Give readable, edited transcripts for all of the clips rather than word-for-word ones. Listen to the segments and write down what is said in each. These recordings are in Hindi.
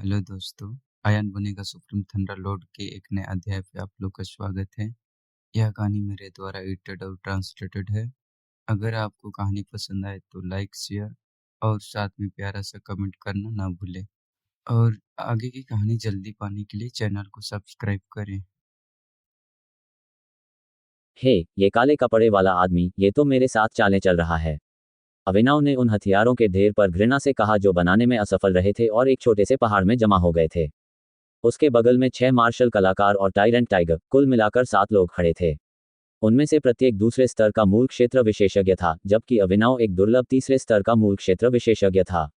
हेलो दोस्तों, आयन बनेगा सुप्रीम थंडरलॉर्ड के एक नए अध्याय पे आप लोग का स्वागत है। यह कहानी मेरे द्वारा एडिटेड और ट्रांसलेटेड है। अगर आपको कहानी पसंद आए तो लाइक, शेयर और साथ में प्यारा सा कमेंट करना ना भूलें। और आगे की कहानी जल्दी पाने के लिए चैनल को सब्सक्राइब करें। हे, ये काले कपड़े वाला आदमी, ये तो मेरे साथ चालें चल रहा है। अविनाव ने उन हथियारों के ढेर पर घृणा से कहा जो बनाने में असफल रहे थे और एक छोटे से पहाड़ में जमा हो गए थे। उसके बगल में 6 मार्शल कलाकार और टायरेंट टाइगर, कुल मिलाकर 7 लोग खड़े थे। उनमें से प्रत्येक दूसरे स्तर का मूल क्षेत्र विशेषज्ञ था, जबकि अविनाव एक दुर्लभ तीसरे स्तर का मूल क्षेत्र विशेषज्ञ था।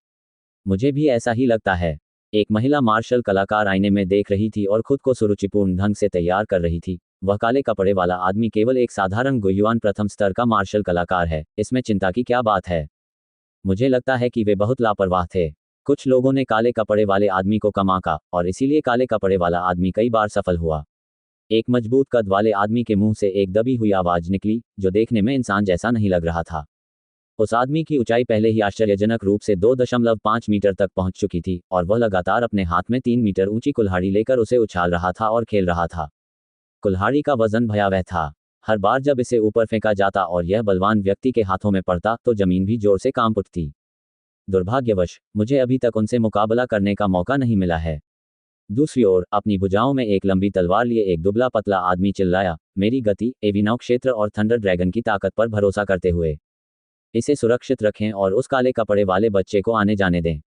मुझे भी ऐसा ही लगता है। एक महिला मार्शल कलाकार आईने में देख रही थी और खुद को सुरुचिपूर्ण ढंग से तैयार कर रही थी। वह काले कपड़े वाला आदमी केवल एक साधारण गुयुआन प्रथम स्तर का मार्शल कलाकार है, इसमें चिंता की क्या बात है। मुझे लगता है कि वे बहुत लापरवाह थे। कुछ लोगों ने काले कपड़े वाले आदमी को कम आंका, और इसीलिए काले कपड़े वाला आदमी कई बार सफल हुआ। एक मजबूत कद वाले आदमी के मुंह से एक दबी हुई आवाज निकली, जो देखने में इंसान जैसा नहीं लग रहा था। उस आदमी की ऊंचाई पहले ही आश्चर्यजनक रूप से 2.5 मीटर तक पहुंच चुकी थी, और वह लगातार अपने हाथ में 3 मीटर ऊंची कुल्हाड़ी लेकर उसे उछाल रहा था और खेल रहा था। कुल्हाड़ी का वजन भयावह था। हर बार जब इसे ऊपर फेंका जाता और यह बलवान व्यक्ति के हाथों में पड़ता तो जमीन भी जोर से कांप उठती। दुर्भाग्यवश मुझे अभी तक उनसे मुकाबला करने का मौका नहीं मिला है। दूसरी ओर अपनी भुजाओं में एक लंबी तलवार लिए एक दुबला पतला आदमी चिल्लाया, मेरी गति, एविनाव क्षेत्र और थंडर ड्रैगन की ताकत पर भरोसा करते हुए इसे सुरक्षित रखें और उस काले कपड़े वाले बच्चे को आने जाने दें।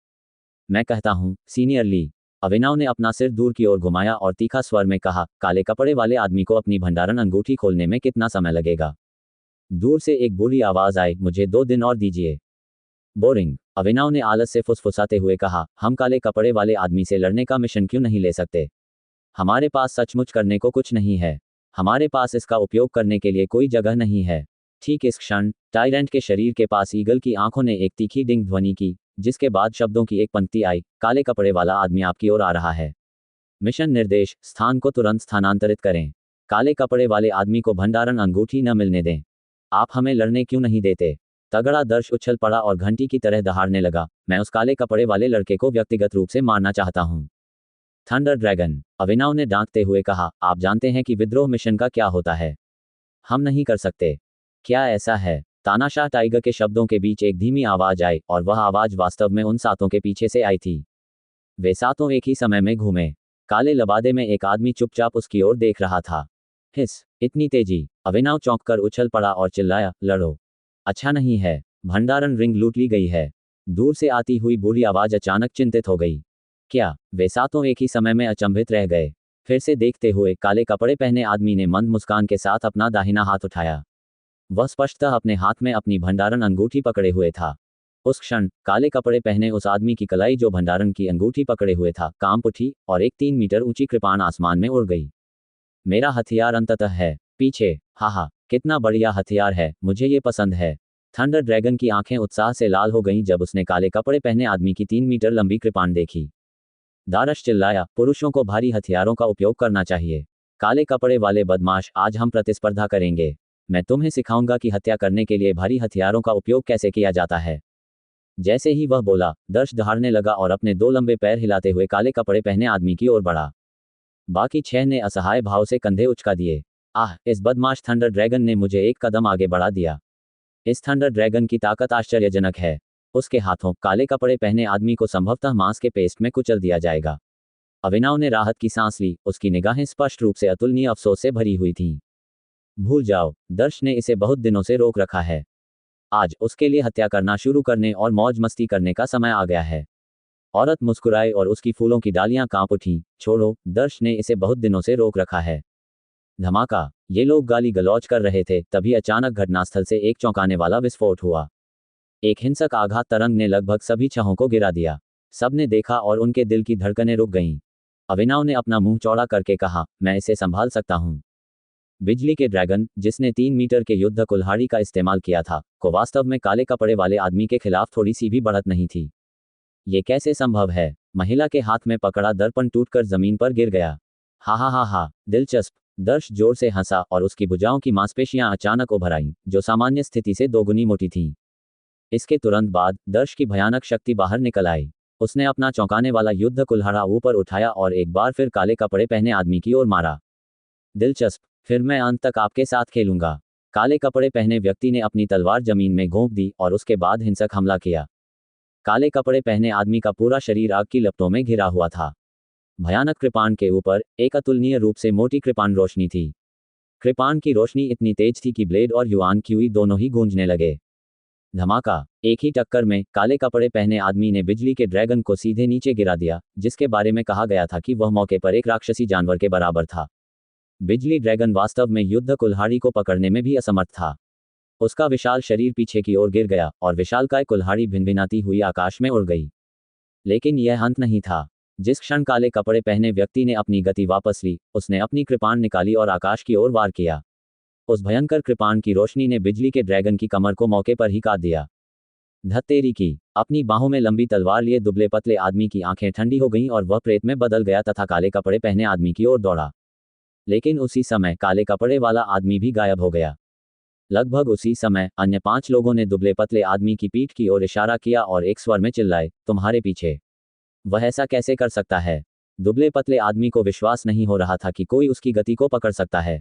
मैं कहता हूं, सीनियर ली। अविनाव ने अपना सिर दूर की ओर घुमाया और तीखा स्वर में कहा, काले कपड़े वाले आदमी को अपनी भंडारण अंगूठी खोलने में कितना समय लगेगा। दूर से एक बुरी आवाज आई, मुझे 2 दिन और दीजिए। बोरिंग, अविनाव ने आलस से फुसफुसाते हुए कहा, हम काले कपड़े वाले आदमी से लड़ने का मिशन क्यों नहीं ले सकते। हमारे पास सचमुच करने को कुछ नहीं है। हमारे पास इसका उपयोग करने के लिए कोई जगह नहीं है। ठीक इस क्षण टायरेंट के शरीर के पास ईगल की आंखों ने एक तीखी डिंग ध्वनि की, जिसके बाद शब्दों की एक पंक्ति आई, काले कपड़े वाला आदमी आपकी ओर आ रहा है। मिशन निर्देश, स्थान को तुरंत स्थानांतरित करें। काले कपड़े वाले आदमी को भंडारण अंगूठी न मिलने दें। आप हमें लड़ने क्यों नहीं देते। तगड़ा दर्श उछल पड़ा और घंटी की तरह दहाड़ने लगा, मैं उस काले कपड़े वाले लड़के को व्यक्तिगत रूप से मारना चाहता हूं। थंडर ड्रैगन, अविनाव ने डांटते हुए कहा, आप जानते हैं कि विद्रोह मिशन का क्या होता है। हम नहीं कर सकते। क्या ऐसा है। तानाशाह टाइगर के शब्दों के बीच एक धीमी आवाज आई, और वह आवाज वास्तव में उन सातों के पीछे से आई थी। वे सातों एक ही समय में घूमे। काले लबादे में एक आदमी चुपचाप उसकी ओर देख रहा था। हिस, इतनी तेजी। अविनाव चौंक कर उछल पड़ा और चिल्लाया, लड़ो। अच्छा नहीं है, भंडारण रिंग लूट ली गई है। दूर से आती हुई बूढ़ी आवाज अचानक चिंतित हो गई। क्या। वे सातों एक ही समय में अचंभित रह गए। फिर से देखते हुए काले कपड़े पहने आदमी ने मंद मुस्कान के साथ अपना दाहिना हाथ उठाया। वह स्पष्टतः अपने हाथ में अपनी भंडारण अंगूठी पकड़े हुए था। उस क्षण काले कपड़े पहने उस आदमी की कलाई जो भंडारण की अंगूठी पकड़े हुए था कांप उठी, और एक 3 मीटर ऊंची कृपाण आसमान में उड़ गई। मेरा हथियार अंततः है पीछे। हाहा, कितना बढ़िया हथियार है, मुझे ये पसंद है। थंडर ड्रैगन की आंखें उत्साह से लाल हो गईं जब उसने काले कपड़े पहने आदमी की 3 मीटर लंबी कृपाण देखी। दारश चिल्लाया, पुरुषों को भारी हथियारों का उपयोग करना चाहिए। काले कपड़े वाले बदमाश, आज हम प्रतिस्पर्धा करेंगे। मैं तुम्हें सिखाऊंगा कि हत्या करने के लिए भारी हथियारों का उपयोग कैसे किया जाता है। जैसे ही वह बोला, दर्श दहाड़ने लगा और अपने 2 लंबे पैर हिलाते हुए काले कपड़े पहने आदमी की ओर बढ़ा। बाकी 6 ने असहाय भाव से कंधे उचका दिए। आह, इस बदमाश थंडर ड्रैगन ने मुझे एक कदम आगे बढ़ा दिया। इस थंडर ड्रैगन की ताकत आश्चर्यजनक है। उसके हाथों काले कपड़े पहने आदमी को संभवतः मांस के पेस्ट में कुचल दिया जाएगा। अविनाव ने राहत की सांस ली, उसकी निगाहें स्पष्ट रूप से अतुलनीय अफसोस से भरी हुई थीं। भूल जाओ, दर्श ने इसे बहुत दिनों से रोक रखा है। आज उसके लिए हत्या करना शुरू करने और मौज मस्ती करने का समय आ गया है। औरत मुस्कुराई और उसकी फूलों की डालियां कांप उठीं। छोड़ो, दर्श ने इसे बहुत दिनों से रोक रखा है। धमाका, ये लोग गाली गलौज कर रहे थे, तभी अचानक घटनास्थल से एक चौंकाने वाला विस्फोट हुआ। एक हिंसक आघात तरंग ने लगभग सभी छहों को गिरा दिया। सबने देखा और उनके दिल की धड़कनें रुक गईं। अविनाव ने अपना मुंह चौड़ा करके कहा, मैं इसे संभाल सकता हूं। बिजली के ड्रैगन, जिसने 3 मीटर के युद्ध कुल्हाड़ी का इस्तेमाल किया था, को वास्तव में काले कपड़े वाले आदमी के खिलाफ थोड़ी सी भी बढ़त नहीं थी। ये कैसे संभव है। महिला के हाथ में पकड़ा दर्पण टूटकर जमीन पर गिर गया। हा हा हा हा, दिलचस्प। दर्श जोर से हंसा और उसकी भुजाओं की मांसपेशियां अचानक उभर आईं, जो सामान्य स्थिति से दोगुनी मोटी थीं। इसके तुरंत बाद दर्श की भयानक शक्ति बाहर निकल आई। उसने अपना चौंकाने वाला युद्ध कुल्हाड़ा ऊपर उठाया और एक बार फिर काले कपड़े पहने आदमी की ओर मारा। दिलचस्प, फिर मैं अंत तक आपके साथ खेलूंगा। काले कपड़े पहने व्यक्ति ने अपनी तलवार जमीन में घोंप दी और उसके बाद हिंसक हमला किया। काले कपड़े पहने आदमी का पूरा शरीर आग की लपटों में घिरा हुआ था। भयानक कृपाण के ऊपर एक अतुलनीय रूप से मोटी कृपाण रोशनी थी। कृपाण की रोशनी इतनी तेज थी कि ब्लेड और युआन क्यूई दोनों ही गूंजने लगे। धमाका, एक ही टक्कर में काले कपड़े पहने आदमी ने बिजली के ड्रैगन को सीधे नीचे गिरा दिया, जिसके बारे में कहा गया था कि वह मौके पर एक राक्षसी जानवर के बराबर था। बिजली ड्रैगन वास्तव में युद्ध कुल्हाड़ी को पकड़ने में भी असमर्थ था। उसका विशाल शरीर पीछे की ओर गिर गया और विशालकाय कुल्हाड़ी भिनभिनाती हुई आकाश में उड़ गई। लेकिन यह अंत नहीं था। जिस क्षण काले कपड़े पहने व्यक्ति ने अपनी गति वापस ली, उसने अपनी कृपाण निकाली और आकाश की ओर वार किया। उस भयंकर कृपाण की रोशनी ने बिजली के ड्रैगन की कमर को मौके पर ही काट दिया। धत्तेरी की, अपनी बाहों में लंबी तलवार लिए दुबले पतले आदमी की आंखें ठंडी हो गईं और वह प्रेत में बदल गया तथा काले कपड़े पहने आदमी की ओर दौड़ा। लेकिन उसी समय काले कपड़े वाला आदमी भी गायब हो गया। लगभग उसी समय अन्य 5 लोगों ने दुबले पतले आदमी की पीठ की ओर इशारा किया और एक स्वर में चिल्लाए, तुम्हारे पीछे। वह ऐसा कैसे कर सकता है? दुबले पतले आदमी को विश्वास नहीं हो रहा था कि कोई उसकी गति को पकड़ सकता है।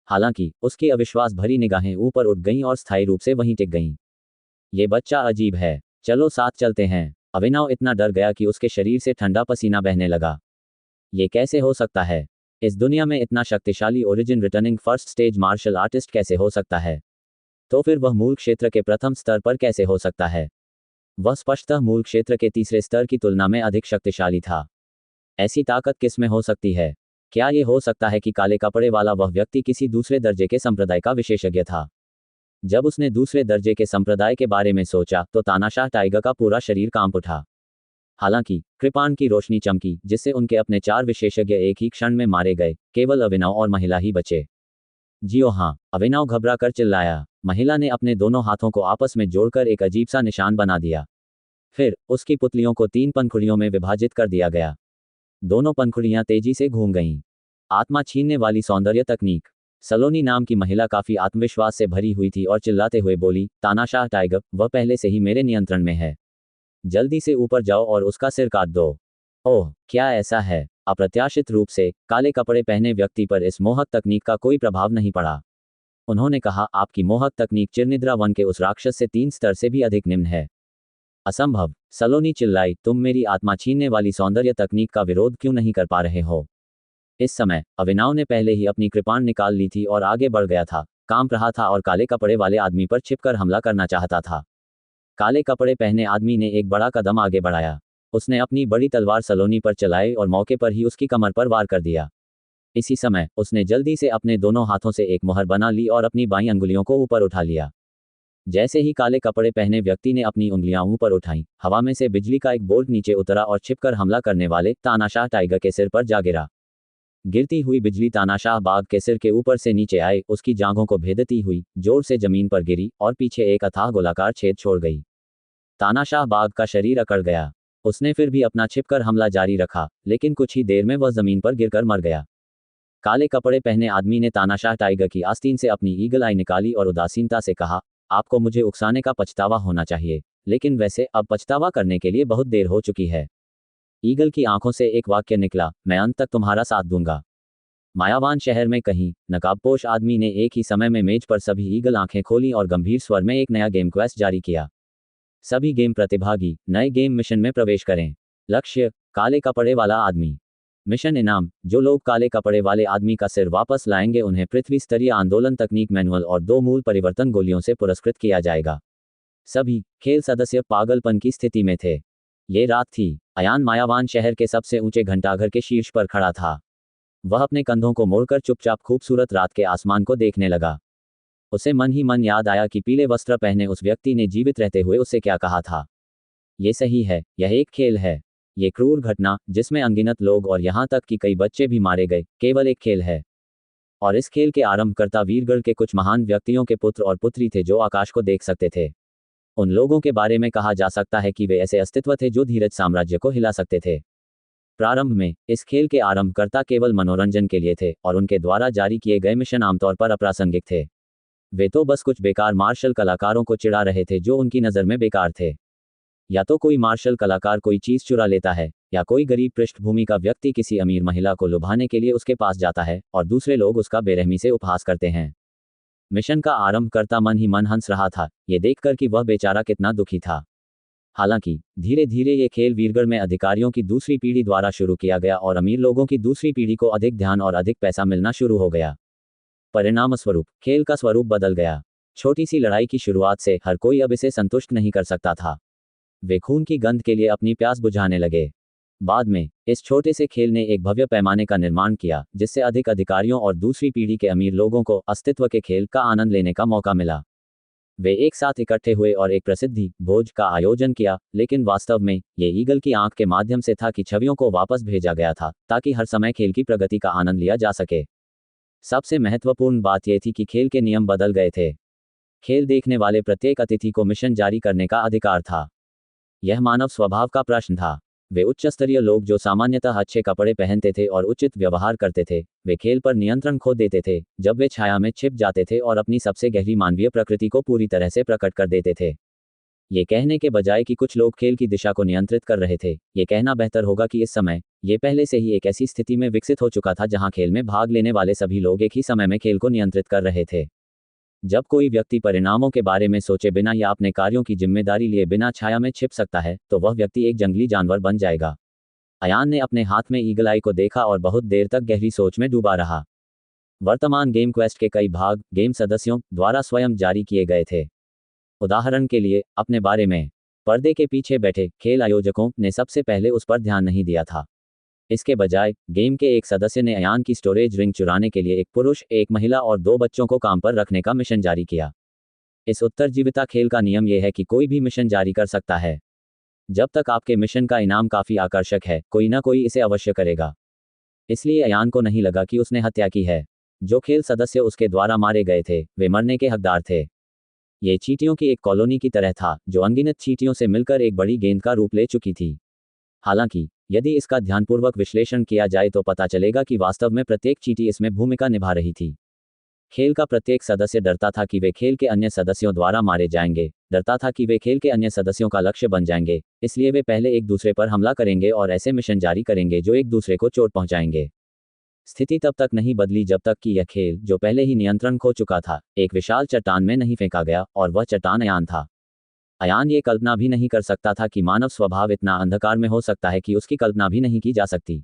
हालांकि उसकी अविश्वास भरी निगाहें ऊपर उठ गईं और स्थायी रूप से वहीं टिक गईं। ये बच्चा अजीब है, चलो साथ चलते हैं। अभिनव इतना डर गया कि उसके शरीर से ठंडा पसीना बहने लगा। ये कैसे हो सकता है? इस दुनिया में इतना शक्तिशाली origin returning first stage martial artist कैसे हो सकता है? तो फिर वह मूल क्षेत्र के प्रथम स्तर पर कैसे हो सकता है? वह स्पष्टतः मूल क्षेत्र के तीसरे स्तर की तुलना में अधिक शक्तिशाली था। ऐसी ताकत किस में हो सकती है? क्या ये हो सकता है कि काले कपड़े वाला वह व्यक्ति किसी दूसरे दर्जे के संप्रदाय का विशेषज्ञ था? जब उसने दूसरे दर्जे के संप्रदाय के बारे में सोचा तो तानाशाह टाइगर का पूरा शरीर कांप उठा। हालांकि कृपाण की रोशनी चमकी, जिससे उनके अपने 4 विशेषज्ञ एक ही क्षण में मारे गए। केवल अभिनव और महिला ही बचे। जियो हाँ, अभिनव घबरा कर चिल्लाया। महिला ने अपने दोनों हाथों को आपस में जोड़कर एक अजीब सा निशान बना दिया। फिर उसकी पुतलियों को 3 पंखुड़ियों में विभाजित कर दिया गया। दोनों पंखुड़ियां तेजी से घूम गईं। आत्मा छीनने वाली सौंदर्य तकनीक। सलोनी नाम की महिला काफी आत्मविश्वास से भरी हुई थी और चिल्लाते हुए बोली, तानाशाह टाइगर, वह पहले से ही मेरे नियंत्रण में है। जल्दी से ऊपर जाओ और उसका सिर काट दो। ओह, क्या ऐसा है? अप्रत्याशित रूप से काले कपड़े पहने व्यक्ति पर इस मोहक तकनीक का कोई प्रभाव नहीं पड़ा। उन्होंने कहा, आपकी मोहक तकनीक चिरनिद्रा वन के उस राक्षस से 3 स्तर से भी अधिक निम्न है। असंभव, सलोनी चिल्लाई, तुम मेरी आत्मा छीनने वाली सौंदर्य तकनीक का विरोध क्यों नहीं कर पा रहे हो? इस समय अभिनव ने पहले ही अपनी कृपाण निकाल ली थी और आगे बढ़ गया था, कांप रहा था और काले कपड़े वाले आदमी पर छिपकर हमला करना चाहता था। काले कपड़े पहने आदमी ने एक बड़ा कदम आगे बढ़ाया। उसने अपनी बड़ी तलवार सलोनी पर चलाई और मौके पर ही उसकी कमर पर वार कर दिया। इसी समय उसने जल्दी से अपने दोनों हाथों से एक मुहर बना ली और अपनी बाईं अंगुलियों को ऊपर उठा लिया। जैसे ही काले कपड़े पहने व्यक्ति ने अपनी उंगलियां ऊपर उठाईं, हवा में से बिजली का एक बोल्ट नीचे उतरा और छिपकर हमला करने वाले तानाशाह टाइगर के सिर पर जा गिरा। गिरती हुई बिजली तानाशाह बाघ के सिर के ऊपर से नीचे आए, उसकी जांघों को भेदती हुई जोर से जमीन पर गिरी और पीछे एक अथाह गोलाकार छेद छोड़ गई। तानाशाह बाघ का शरीर अकड़ गया। उसने फिर भी अपना छिपकर हमला जारी रखा, लेकिन कुछ ही देर में वह जमीन पर गिरकर मर गया। काले कपड़े पहने आदमी ने तानाशाह टाइगर की आस्तीन से अपनी ईगल आई निकाली और उदासीनता से कहा, आपको मुझे उकसाने का पछतावा होना चाहिए, लेकिन वैसे अब पछतावा करने के लिए बहुत देर हो चुकी है। ईगल की आंखों से एक वाक्य निकला, मैं अंत तक तुम्हारा साथ दूंगा। मायावान शहर में कहीं नकाबपोश आदमी ने एक ही समय में मेज पर सभी ईगल आंखें खोली और गंभीर स्वर में एक नया गेम क्वेस्ट जारी किया। सभी गेम प्रतिभागी नए गेम मिशन में प्रवेश करें। लक्ष्य, काले कपड़े वाला आदमी। मिशन इनाम, जो लोग काले कपड़े वाले आदमी का सिर वापस लाएंगे उन्हें पृथ्वी स्तरीय आंदोलन तकनीक मैनुअल और 2 मूल परिवर्तन गोलियों से पुरस्कृत किया जाएगा। सभी खेल सदस्य पागलपन की स्थिति में थे। ये रात थी। अयान मायावान शहर के सबसे ऊंचे घंटाघर के शीर्ष पर खड़ा था। वह अपने कंधों को मोड़कर चुपचाप खूबसूरत रात के आसमान को देखने लगा। उसे मन ही मन याद आया कि पीले वस्त्र पहने उस व्यक्ति ने जीवित रहते हुए उससे क्या कहा था। ये सही है, यह एक खेल है। ये क्रूर घटना, जिसमें अनगिनत लोग और यहाँ तक कि कई बच्चे भी मारे गए, केवल एक खेल है। और इस खेल के आरंभकर्ता वीरगढ़ के कुछ महान व्यक्तियों के पुत्र और पुत्री थे जो आकाश को देख सकते थे। उन लोगों के बारे में कहा जा सकता है कि वे ऐसे अस्तित्व थे जो धीरज साम्राज्य को हिला सकते थे। प्रारंभ में इस खेल के आरंभकर्ता केवल मनोरंजन के लिए थे और उनके द्वारा जारी किए गए मिशन आमतौर पर अप्रासंगिक थे। वे तो बस कुछ बेकार मार्शल कलाकारों को चिढ़ा रहे थे जो उनकी नज़र में बेकार थे। या तो कोई मार्शल कलाकार कोई चीज चुरा लेता है, या कोई गरीब पृष्ठभूमि का व्यक्ति किसी अमीर महिला को लुभाने के लिए उसके पास जाता है और दूसरे लोग उसका बेरहमी से उपहास करते हैं। मिशन का आरंभ करता मन ही मन हंस रहा था, ये देखकर कि वह बेचारा कितना दुखी था। हालांकि धीरे धीरे ये खेल वीरगढ़ में अधिकारियों की दूसरी पीढ़ी द्वारा शुरू किया गया और अमीर लोगों की दूसरी पीढ़ी को अधिक ध्यान और अधिक पैसा मिलना शुरू हो गया। परिणामस्वरूप खेल का स्वरूप बदल गया। छोटी सी लड़ाई की शुरुआत से हर कोई अब इसे संतुष्ट नहीं कर सकता था। वे खून की गंध के लिए अपनी प्यास बुझाने लगे। बाद में इस छोटे से खेल ने एक भव्य पैमाने का निर्माण किया, जिससे अधिक अधिकारियों और दूसरी पीढ़ी के अमीर लोगों को अस्तित्व के खेल का आनंद लेने का मौका मिला। वे एक साथ इकट्ठे हुए और एक प्रसिद्धि भोज का आयोजन किया, लेकिन वास्तव में ये ईगल की आंख के माध्यम से था कि छवियों को वापस भेजा गया था, ताकि हर समय खेल की प्रगति का आनंद लिया जा सके। सबसे महत्वपूर्ण बात यह थी कि खेल के नियम बदल गए थे। खेल देखने वाले प्रत्येक अतिथि को मिशन जारी करने का अधिकार था। यह मानव स्वभाव का प्रश्न था। वे उच्च स्तरीय लोग जो सामान्यतः अच्छे कपड़े पहनते थे और उचित व्यवहार करते थे, वे खेल पर नियंत्रण खो देते थे जब वे छाया में छिप जाते थे और अपनी सबसे गहरी मानवीय प्रकृति को पूरी तरह से प्रकट कर देते थे। ये कहने के बजाय कि कुछ लोग खेल की दिशा को नियंत्रित कर रहे थे, ये कहना बेहतर होगा कि इस समय ये पहले से ही एक ऐसी स्थिति में विकसित हो चुका था जहां खेल में भाग लेने वाले सभी लोग एक ही समय में खेल को नियंत्रित कर रहे थे। जब कोई व्यक्ति परिणामों के बारे में सोचे बिना या अपने कार्यों की जिम्मेदारी लिए बिना छाया में छिप सकता है, तो वह व्यक्ति एक जंगली जानवर बन जाएगा। अयान ने अपने हाथ में ईगल आई को देखा और बहुत देर तक गहरी सोच में डूबा रहा। वर्तमान गेम क्वेस्ट के कई भाग गेम सदस्यों द्वारा स्वयं जारी किए गए थे। उदाहरण के लिए, अपने बारे में पर्दे के पीछे बैठे खेल आयोजकों ने सबसे पहले उस पर ध्यान नहीं दिया था। इसके बजाय गेम के एक सदस्य ने अयान की स्टोरेज रिंग चुराने के लिए एक पुरुष, एक महिला और 2 बच्चों को काम पर रखने का मिशन जारी किया। इस उत्तरजीविता खेल का नियम यह है कि कोई भी मिशन जारी कर सकता है। जब तक आपके मिशन का इनाम काफी आकर्षक है, कोई ना कोई इसे अवश्य करेगा। इसलिए अयान को नहीं लगा कि उसने हत्या की है। जो खेल सदस्य उसके द्वारा मारे गए थे, वे मरने के हकदार थे। ये चींटियों की एक कॉलोनी की तरह था, जो अनगिनत चींटियों से मिलकर एक बड़ी गेंद का रूप ले चुकी थी। हालांकि यदि इसका ध्यानपूर्वक विश्लेषण किया जाए तो पता चलेगा कि वास्तव में प्रत्येक चींटी इसमें भूमिका निभा रही थी। खेल का प्रत्येक सदस्य डरता था कि वे खेल के अन्य सदस्यों द्वारा मारे जाएंगे, डरता था कि वे खेल के अन्य सदस्यों का लक्ष्य बन जाएंगे, इसलिए वे पहले एक दूसरे पर हमला करेंगे और ऐसे मिशन जारी करेंगे जो एक दूसरे को चोट पहुंचाएंगे। स्थिति तब तक नहीं बदली जब तक कि यह खेल, जो पहले ही नियंत्रण खो चुका था, एक विशाल चट्टान में नहीं फेंका गया, और वह चट्टान अयान था। अयान ये कल्पना भी नहीं कर सकता था कि मानव स्वभाव इतना अंधकार में हो सकता है कि उसकी कल्पना भी नहीं की जा सकती।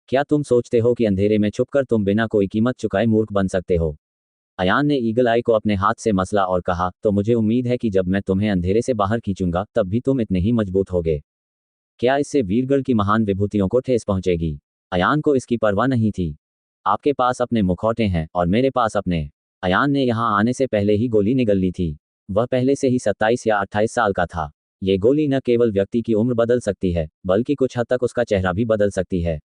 क्या तुम सोचते हो कि अंधेरे में छुपकर तुम बिना कोई कीमत चुकाए मूर्ख बन सकते हो? अयान ने ईगल आई को अपने हाथ से मसला और कहा, तो मुझे उम्मीद है कि जब मैं तुम्हें अंधेरे से बाहर खींचूंगा तब भी तुम इतने ही मजबूत होगे। क्या इससे वीरगढ़ की महान विभूतियों को ठेस पहुंचेगी? अयान को इसकी परवाह नहीं थी। आपके पास अपने मुखौटे हैं और मेरे पास अपने। अयान ने यहां आने से पहले ही गोली निगल ली थी। वह पहले से ही 27 या 28 साल का था। ये गोली न केवल व्यक्ति की उम्र बदल सकती है, बल्कि कुछ हद तक उसका चेहरा भी बदल सकती है।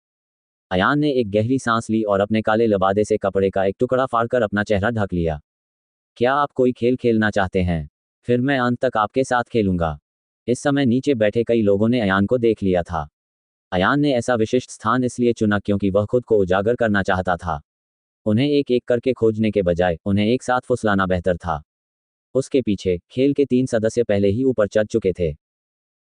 अयान ने एक गहरी सांस ली और अपने काले लबादे से कपड़े का एक टुकड़ा फाड़कर अपना चेहरा ढक लिया। क्या आप कोई खेल खेलना चाहते हैं? फिर मैं अंत तक आपके साथ खेलूंगा। इस समय नीचे बैठे कई लोगों ने अयान को देख लिया था। अयान ने ऐसा विशिष्ट स्थान इसलिए चुना क्योंकि वह खुद को उजागर करना चाहता था। उन्हें एक एक करके खोजने के बजाय उन्हें एक साथ फुसलाना बेहतर था। उसके पीछे खेल के 3 सदस्य पहले ही ऊपर चढ़ चुके थे।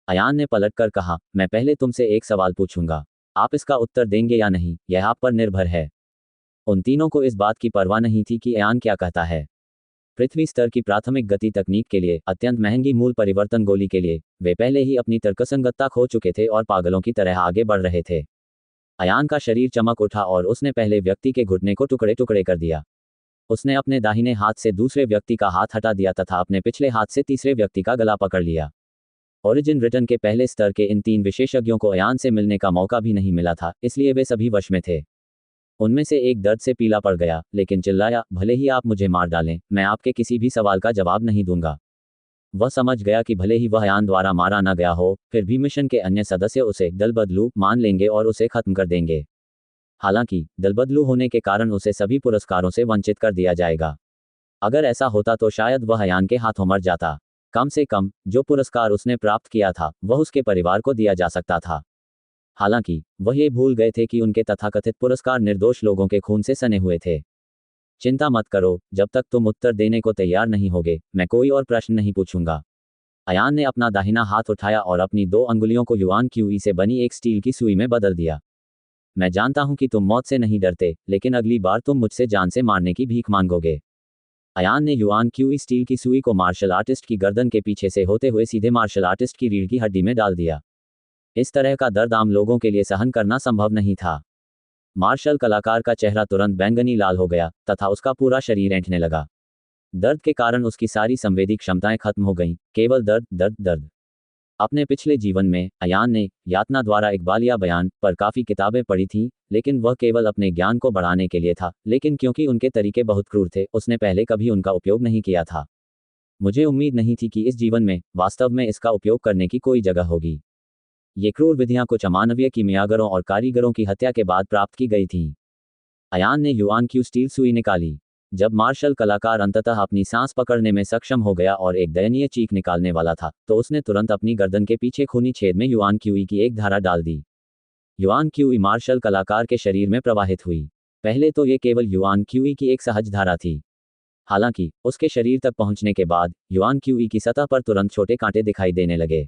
अयान ने पलटकर कहा, मैं पहले तुमसे एक सवाल पूछूंगा, आप इसका उत्तर देंगे या नहीं, यह आप पर निर्भर है। उन तीनों को इस बात की परवाह नहीं थी कि अयान क्या कहता है। पृथ्वी स्तर की प्राथमिक गति तकनीक के लिए अत्यंत महंगी मूल परिवर्तन गोली के लिए वे पहले ही अपनी तर्कसंगतता खो चुके थे और पागलों की तरह आगे बढ़ रहे थे। अयान का शरीर चमक उठा और उसने पहले व्यक्ति के घुटने को टुकड़े टुकड़े कर दिया। उसने अपने दाहिने हाथ से दूसरे व्यक्ति का हाथ हटा दिया तथा अपने पिछले हाथ से तीसरे व्यक्ति का गला पकड़ लिया। ओरिजिन रिटर्न के पहले स्तर के इन 3 विशेषज्ञों को अयान से मिलने का मौका भी नहीं मिला था, इसलिए वे सभी वश में थे। उनमें से एक दर्द से पीला पड़ गया, लेकिन चिल्लाया, भले ही आप मुझे मार डालें, मैं आपके किसी भी सवाल का जवाब नहीं दूंगा। वह समझ गया कि भले ही वह अयान द्वारा मारा न गया हो, फिर भी मिशन के अन्य सदस्य उसे दलबदलू मान लेंगे और उसे खत्म कर देंगे। हालांकि दलबदलू होने के कारण उसे सभी पुरस्कारों से वंचित कर दिया जाएगा। अगर ऐसा होता तो शायद वह अयान के हाथों मर जाता। कम से कम जो पुरस्कार उसने प्राप्त किया था वह उसके परिवार को दिया जा सकता था। हालांकि वह ये भूल गए थे कि उनके तथाकथित पुरस्कार निर्दोष लोगों के खून से सने हुए थे। चिंता मत करो, जब तक तुम उत्तर देने को तैयार नहीं होगे, मैं कोई और प्रश्न नहीं पूछूंगा। अयान ने अपना दाहिना हाथ उठाया और अपनी 2 अंगुलियों को युआन क्यूई से बनी एक स्टील की सुई में बदल दिया। मैं जानता हूं कि तुम मौत से नहीं डरते, लेकिन अगली बार तुम मुझसे जान से मारने की भीख मांगोगे। अयान ने युआन क्यूई स्टील की सुई को मार्शल आर्टिस्ट की गर्दन के पीछे से होते हुए सीधे मार्शल आर्टिस्ट की रीढ़ की हड्डी में डाल दिया। इस तरह का दर्द आम लोगों के लिए सहन करना संभव नहीं था। मार्शल कलाकार का चेहरा तुरंत बैंगनी लाल हो गया तथा उसका पूरा शरीर ऐंठने लगा। दर्द के कारण उसकी सारी संवेदी क्षमताएं खत्म हो गईं, केवल दर्द दर्द दर्द। अपने पिछले जीवन में अयान ने यातना द्वारा इकबालिया बयान पर काफ़ी किताबें पढ़ी थीं, लेकिन वह केवल अपने ज्ञान को बढ़ाने के लिए था, लेकिन क्योंकि उनके तरीके बहुत क्रूर थे, उसने पहले कभी उनका उपयोग नहीं किया था। मुझे उम्मीद नहीं थी कि इस जीवन में वास्तव में इसका उपयोग करने की कोई जगह होगी। ये क्रूर विधियां कुछ अमानवीय कीमियागरों और कारीगरों की हत्या के बाद प्राप्त की गई थीं। अयान ने युआन क्यू स्टील सुई निकाली। जब मार्शल कलाकार अंततः अपनी सांस पकड़ने में सक्षम हो गया और एक दयनीय चीख निकालने वाला था, तो उसने तुरंत अपनी गर्दन के पीछे खूनी छेद में युआन क्यूई की एक धारा डाल दी। युआन क्यूई मार्शल कलाकार के शरीर में प्रवाहित हुई। पहले तो ये केवल युआन क्यूई की एक सहज धारा थी। हालांकि उसके शरीर तक पहुंचने के बाद युआन क्यूई की सतह पर तुरंत छोटे कांटे दिखाई देने लगे।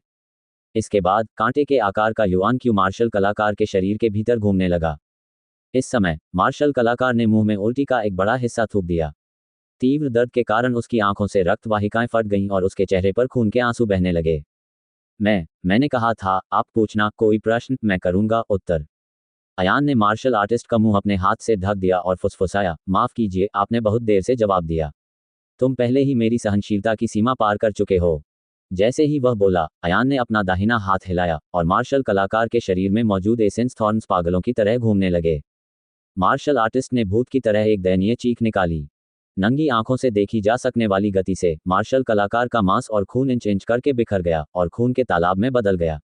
इसके बाद कांटे के आकार का युआन क्यू मार्शल कलाकार के शरीर के भीतर घूमने लगा। इस समय मार्शल कलाकार ने मुंह में उल्टी का एक बड़ा हिस्सा थूक दिया। तीव्र दर्द के कारण उसकी आंखों से रक्त वाहिकाएं फट गईं और उसके चेहरे पर खून के आंसू बहने लगे। मैंने कहा था, आप पूछना कोई प्रश्न, मैं करूंगा उत्तर। अयान ने मार्शल आर्टिस्ट का मुंह अपने हाथ से ढक दिया और फुसफुसाया, माफ कीजिए, आपने बहुत देर से जवाब दिया। तुम पहले ही मेरी सहनशीलता की सीमा पार कर चुके हो। जैसे ही वह बोला, अयान ने अपना दाहिना हाथ हिलाया और मार्शल कलाकार के शरीर में मौजूद एसेंस थॉर्न्स पागलों की तरह घूमने लगे। मार्शल आर्टिस्ट ने भूत की तरह एक दयनीय चीख निकाली। नंगी आंखों से देखी जा सकने वाली गति से मार्शल कलाकार का मांस और खून इंच इंच करके बिखर गया और खून के तालाब में बदल गया।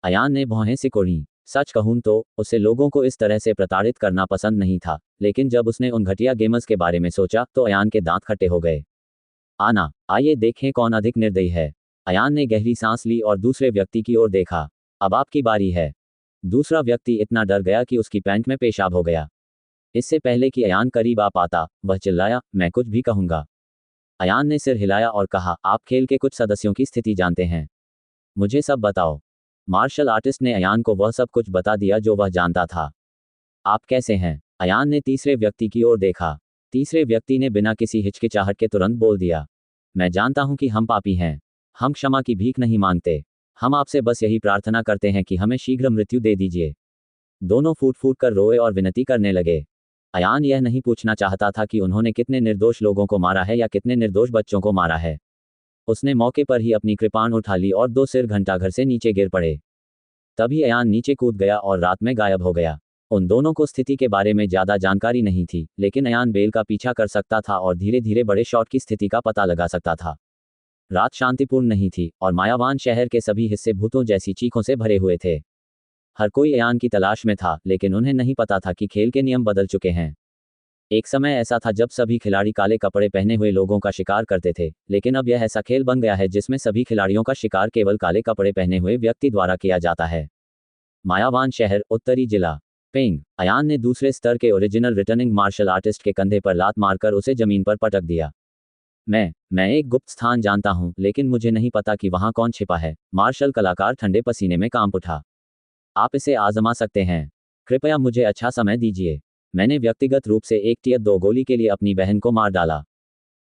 अयान ने भौहें सिकोड़ी। सच कहूं तो उसे लोगों को इस तरह से प्रताड़ित करना पसंद नहीं था, लेकिन जब उसने उन घटिया गेमर्स के बारे में सोचा तो अयान के दांत खट्टे हो गए। आइए देखें कौन अधिक निर्दयी है। अयान ने गहरी सांस ली और दूसरे व्यक्ति की ओर देखा। अब आपकी बारी है। दूसरा व्यक्ति इतना डर गया कि उसकी पैंट में पेशाब हो गया। इससे पहले कि अयान करीब आ पाता, वह चिल्लाया, मैं कुछ भी कहूंगा। अयान ने सिर हिलाया और कहा, आप खेल के कुछ सदस्यों की स्थिति जानते हैं। मुझे सब बताओ। मार्शल आर्टिस्ट ने अयान को वह सब कुछ बता दिया जो वह जानता था। आप कैसे हैं? अयान ने तीसरे व्यक्ति की ओर देखा। तीसरे व्यक्ति ने बिना किसी हिचकिचाहट के तुरंत बोल दिया, मैं जानता हूं कि हम पापी हैं। हम क्षमा की भीख नहीं मांगते। हम आपसे बस यही प्रार्थना करते हैं कि हमें शीघ्र मृत्यु दे दीजिए। दोनों फूट फूट कर रोए और विनती करने लगे। अयान यह नहीं पूछना चाहता था कि उन्होंने कितने निर्दोष लोगों को मारा है या कितने निर्दोष बच्चों को मारा है। उसने मौके पर ही अपनी कृपाण उठा ली और 2 सिर घंटाघर से नीचे गिर पड़े। तभी अयान नीचे कूद गया और रात में गायब हो गया। उन दोनों को स्थिति के बारे में ज्यादा जानकारी नहीं थी, लेकिन अयान बेल का पीछा कर सकता था और धीरे धीरे बड़े शॉट की स्थिति का पता लगा सकता था। रात शांतिपूर्ण नहीं थी और मायावान शहर के सभी हिस्से भूतों जैसी चीखों से भरे हुए थे। हर कोई अयान की तलाश में था, लेकिन उन्हें नहीं पता था कि खेल के नियम बदल चुके हैं। एक समय ऐसा था जब सभी खिलाड़ी काले कपड़े पहने हुए लोगों का शिकार करते थे, लेकिन अब यह ऐसा खेल बन गया है जिसमें सभी खिलाड़ियों का शिकार केवल काले कपड़े पहने हुए व्यक्ति द्वारा किया जाता है। मायावान शहर, उत्तरी जिला पेंग। अयान ने दूसरे स्तर के ओरिजिनल रिटर्निंग मार्शल आर्टिस्ट के कंधे पर लात मारकर उसे जमीन पर पटक दिया। मैं एक गुप्त स्थान जानता हूं, लेकिन मुझे नहीं पता कि वहां कौन छिपा है। मार्शल कलाकार ठंडे पसीने में कांप उठा। आप इसे आजमा सकते हैं। कृपया मुझे अच्छा समय दीजिए। मैंने व्यक्तिगत रूप से 1 टियर 2 गोली के लिए अपनी बहन को मार डाला।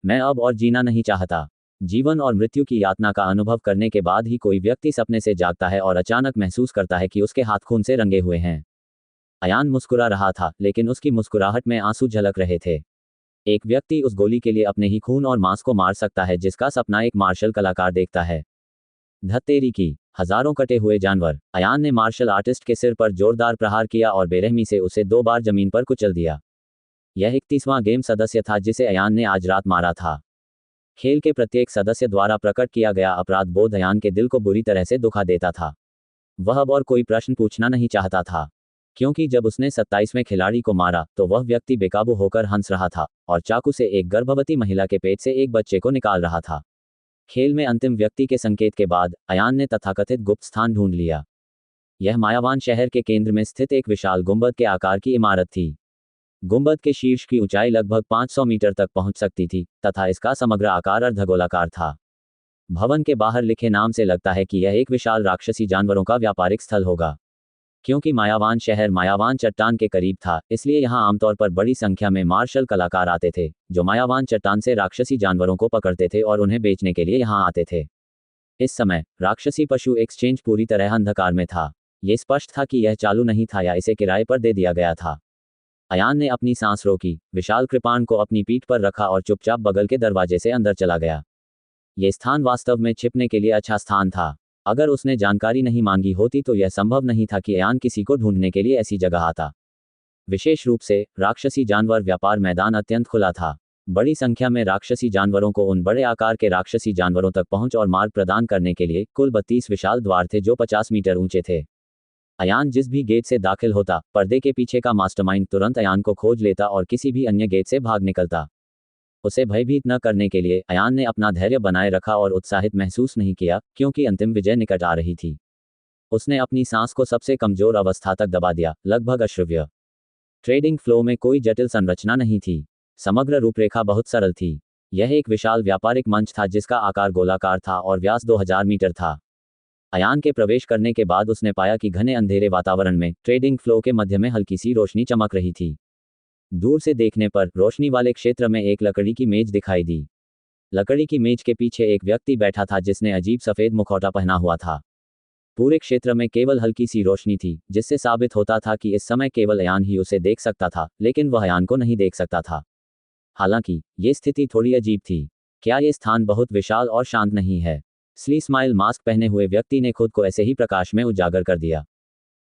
मैं अब और जीना नहीं चाहता। जीवन और मृत्यु की यातना का अनुभव करने के बाद ही कोई व्यक्ति सपने से जागता है और अचानक महसूस करता है कि उसके हाथ खून से रंगे हुए हैं। अयान मुस्कुरा रहा था, लेकिन उसकी मुस्कुराहट में आंसू झलक रहे थे। एक व्यक्ति उस गोली के लिए अपने ही खून और मांस को मार सकता है जिसका सपना एक मार्शल कलाकार देखता है। धत्तेरी की हजारों कटे हुए जानवर। अयान ने मार्शल आर्टिस्ट के सिर पर जोरदार प्रहार किया और बेरहमी से उसे 2 बार जमीन पर कुचल दिया। यह 31वां गेम सदस्य था जिसे अयान ने आज रात मारा था। खेल के प्रत्येक सदस्य द्वारा प्रकट किया गया अपराध बोध अयान के दिल को बुरी तरह से दुखा देता था। वह अब और कोई प्रश्न पूछना नहीं चाहता था, क्योंकि जब उसने 27वें खिलाड़ी को मारा तो वह व्यक्ति बेकाबू होकर हंस रहा था और चाकू से एक गर्भवती महिला के पेट से एक बच्चे को निकाल रहा था। खेल में अंतिम व्यक्ति के संकेत के बाद अयान ने तथाकथित गुप्त स्थान ढूंढ लिया। यह मायावान शहर के केंद्र में स्थित एक विशाल गुंबद के आकार की इमारत थी। गुंबद के शीर्ष की ऊंचाई लगभग 500 मीटर तक पहुंच सकती थी तथा इसका समग्र आकार अर्धगोलाकार था। भवन के बाहर लिखे नाम से लगता है कि यह एक विशाल राक्षसी जानवरों का व्यापारिक स्थल होगा। क्योंकि मायावान शहर मायावान चट्टान के करीब था, इसलिए यहाँ आमतौर पर बड़ी संख्या में मार्शल कलाकार आते थे, जो मायावान चट्टान से राक्षसी जानवरों को पकड़ते थे और उन्हें बेचने के लिए यहाँ आते थे। इस समय राक्षसी पशु एक्सचेंज पूरी तरह अंधकार में था। ये स्पष्ट था कि यह चालू नहीं था या इसे किराए पर दे दिया गया था। अयान ने अपनी सांस रोकी, विशाल कृपाण को अपनी पीठ पर रखा और चुपचाप बगल के दरवाजे से अंदर चला गया। ये स्थान वास्तव में छिपने के लिए अच्छा स्थान था। अगर उसने जानकारी नहीं मांगी होती तो यह संभव नहीं था कि अयान किसी को ढूंढने के लिए ऐसी जगह आता। विशेष रूप से राक्षसी जानवर व्यापार मैदान अत्यंत खुला था। बड़ी संख्या में राक्षसी जानवरों को उन बड़े आकार के राक्षसी जानवरों तक पहुंच और मार्ग प्रदान करने के लिए कुल 32 विशाल द्वार थे जो 50 मीटर ऊंचे थे। अयान जिस भी गेट से दाखिल होता, पर्दे के पीछे का मास्टरमाइंड तुरंत अयान को खोज लेता और किसी भी अन्य गेट से भाग निकलता। उसे भयभीत न करने के लिए अयान ने अपना धैर्य बनाए रखा और उत्साहित महसूस नहीं किया, क्योंकि अंतिम विजय निकट आ रही थी। उसने अपनी सांस को सबसे कमजोर अवस्था तक दबा दिया, लगभग अश्रव्य। ट्रेडिंग फ्लो में कोई जटिल संरचना नहीं थी। समग्र रूपरेखा बहुत सरल थी। यह एक विशाल व्यापारिक मंच था जिसका आकार गोलाकार था और व्यास 2000 मीटर था। अयान के प्रवेश करने के बाद उसने पाया कि घने अंधेरे वातावरण में ट्रेडिंग फ्लो के मध्य में हल्की सी रोशनी चमक रही थी। दूर से देखने पर रोशनी वाले क्षेत्र में एक लकड़ी की मेज दिखाई दी। लकड़ी की मेज के पीछे एक व्यक्ति बैठा था जिसने अजीब सफेद मुखौटा पहना हुआ था। पूरे क्षेत्र में केवल हल्की सी रोशनी थी, जिससे साबित होता था कि इस समय केवल अयान ही उसे देख सकता था, लेकिन वह अयान को नहीं देख सकता था। हालांकि ये स्थिति थोड़ी अजीब थी। क्या ये स्थान बहुत विशाल और शांत नहीं है? स्ली स्माइल मास्क पहने हुए व्यक्ति ने खुद को ऐसे ही प्रकाश में उजागर कर दिया।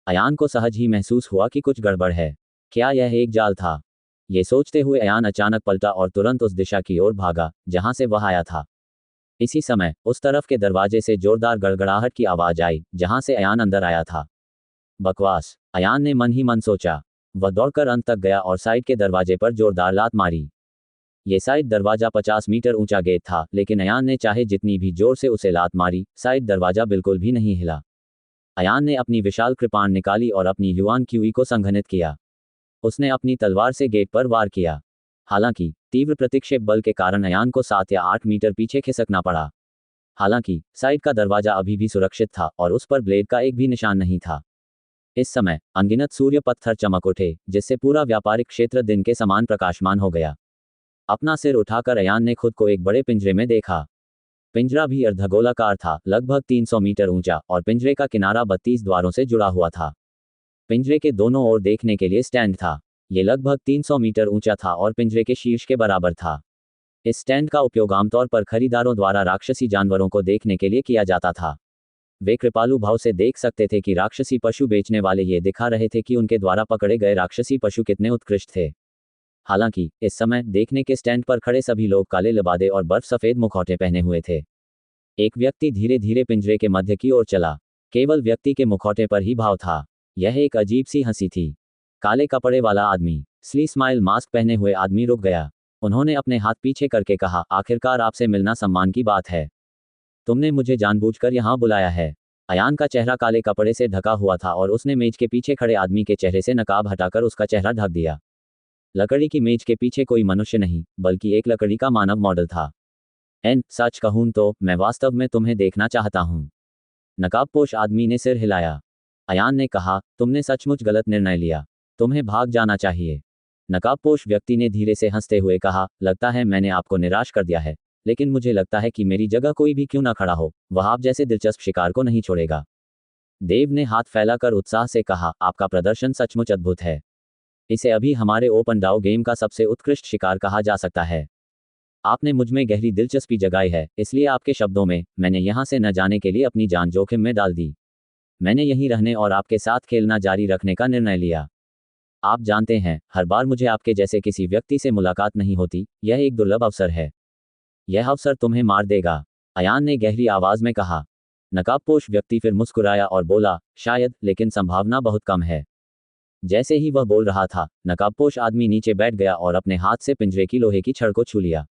अयान को सहज ही महसूस हुआ कि कुछ गड़बड़ है। क्या यह एक जाल था? ये सोचते हुए अयान अचानक पलटा और तुरंत उस दिशा की ओर भागा जहां से वह आया था। इसी समय उस तरफ के दरवाजे से जोरदार गड़गड़ाहट की आवाज आई जहां से अयान अंदर आया था। बकवास, अयान ने मन ही मन सोचा। वह दौड़कर अंत तक गया और साइड के दरवाजे पर जोरदार लात मारी। ये साइड दरवाजा 50 मीटर ऊंचा गेट था, लेकिन अयान ने चाहे जितनी भी जोर से उसे लात मारी, साइड दरवाजा बिल्कुल भी नहीं हिला। अयान ने अपनी विशाल कृपाण निकाली और अपनी युआन क्यूई को संघनित किया। उसने अपनी तलवार से गेट पर वार किया। हालांकि तीव्र प्रतिक्षेप बल के कारण अयान को 7 या 8 मीटर पीछे खिसकना पड़ा। हालांकि साइड का दरवाजा अभी भी सुरक्षित था और उस पर ब्लेड का एक भी निशान नहीं था। इस समय अनगिनत सूर्य पत्थर चमक उठे, जिससे पूरा व्यापारिक क्षेत्र दिन के समान प्रकाशमान हो गया। अपना सिर उठाकर अयान ने खुद को एक बड़े पिंजरे में देखा। पिंजरा भी अर्धगोलाकार था, लगभग 300 मीटर ऊंचा, और पिंजरे का किनारा 32 द्वारों से जुड़ा हुआ था। पिंजरे के दोनों ओर देखने के लिए स्टैंड था। ये लगभग 300 मीटर ऊंचा था और पिंजरे के शीर्ष के बराबर था। इस स्टैंड का उपयोग आमतौर पर खरीदारों द्वारा राक्षसी जानवरों को देखने के लिए किया जाता था। वे कृपालु भाव से देख सकते थे कि राक्षसी पशु बेचने वाले ये दिखा रहे थे कि उनके द्वारा पकड़े गए राक्षसी पशु कितने उत्कृष्ट थे। हालांकि इस समय देखने के स्टैंड पर खड़े सभी लोग काले लिबादे और बर्फ सफेद मुखौटे पहने हुए थे। एक व्यक्ति धीरे धीरे पिंजरे के मध्य की ओर चला। केवल व्यक्ति के मुखौटे पर ही भाव था। यह एक अजीब सी हंसी थी। काले कपड़े वाला आदमी, स्ली स्माइल मास्क पहने हुए आदमी रुक गया। उन्होंने अपने हाथ पीछे करके कहा, आखिरकार आपसे मिलना सम्मान की बात है। तुमने मुझे जानबूझकर यहाँ बुलाया है। अयान का चेहरा काले कपड़े से ढका हुआ था और उसने मेज के पीछे खड़े आदमी के चेहरे से नकाब हटाकर उसका चेहरा ढक दिया। लकड़ी की मेज के पीछे कोई मनुष्य नहीं, बल्कि एक लकड़ी का मानव मॉडल था। सच कहूं तो मैं वास्तव में तुम्हें देखना चाहता हूं। नकाबपोश आदमी ने सिर हिलाया। अयान ने कहा, तुमने सचमुच गलत निर्णय लिया। तुम्हें भाग जाना चाहिए। नकाबपोश व्यक्ति ने धीरे से हंसते हुए कहा, लगता है मैंने आपको निराश कर दिया है, लेकिन मुझे लगता है कि मेरी जगह कोई भी क्यों ना खड़ा हो, वह आप जैसे दिलचस्प शिकार को नहीं छोड़ेगा। देव ने हाथ फैलाकर उत्साह से कहा, आपका प्रदर्शन सचमुच अद्भुत है। इसे अभी हमारे ओपन डाउ गेम का सबसे उत्कृष्ट शिकार कहा जा सकता है। आपने मुझमें गहरी दिलचस्पी जगाई है, इसलिए आपके शब्दों में मैंने यहाँ से न जाने के लिए अपनी जान जोखिम में डाल दी। मैंने यहीं रहने और आपके साथ खेलना जारी रखने का निर्णय लिया। आप जानते हैं, हर बार मुझे आपके जैसे किसी व्यक्ति से मुलाकात नहीं होती। यह एक दुर्लभ अवसर है। यह अवसर तुम्हें मार देगा, अयान ने गहरी आवाज में कहा। नकाबपोश व्यक्ति फिर मुस्कुराया और बोला, शायद, लेकिन संभावना बहुत कम है। जैसे ही वह बोल रहा था, नकाबपोश आदमी नीचे बैठ गया और अपने हाथ से पिंजरे की लोहे की छड़ को छू लिया।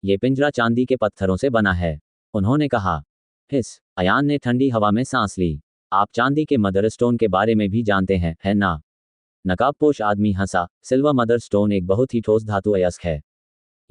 ये पिंजरा चांदी के पत्थरों से बना है, उन्होंने कहा। हिस, अयान ने ठंडी हवा में सांस ली। आप चांदी के मदर स्टोन के बारे में भी जानते हैं, है ना? नकाबपोश आदमी हंसा। सिल्वर मदर स्टोन एक बहुत ही ठोस धातु अयस्क है।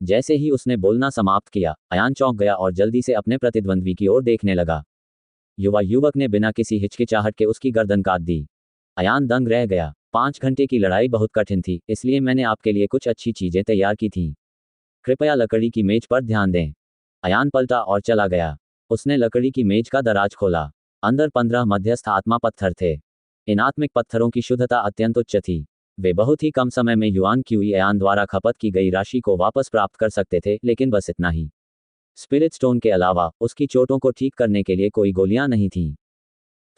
जैसे ही उसने बोलना समाप्त किया, अयान चौंक गया और जल्दी से अपने प्रतिद्वंद्वी की ओर देखने लगा। युवक ने बिना किसी हिचकिचाहट के उसकी गर्दन काट दी। अयान दंग रह गया। 5 घंटे की लड़ाई बहुत कठिन थी, इसलिए मैंने आपके लिए कुछ अच्छी चीजें तैयार की थीं। कृपया लकड़ी की मेज पर ध्यान दें। अयान पलटा और चला गया। उसने लकड़ी की मेज का दराज खोला। अंदर 15 मध्यस्थ आत्मा पत्थर थे। इन आत्मिक पत्थरों की शुद्धता अत्यंत उच्च थी। वे बहुत ही कम समय में युआन क्यूई अयान द्वारा खपत की गई राशि को वापस प्राप्त कर सकते थे, लेकिन बस इतना ही। स्पिरिट स्टोन के अलावा उसकी चोटों को ठीक करने के लिए कोई गोलियां नहीं थीं।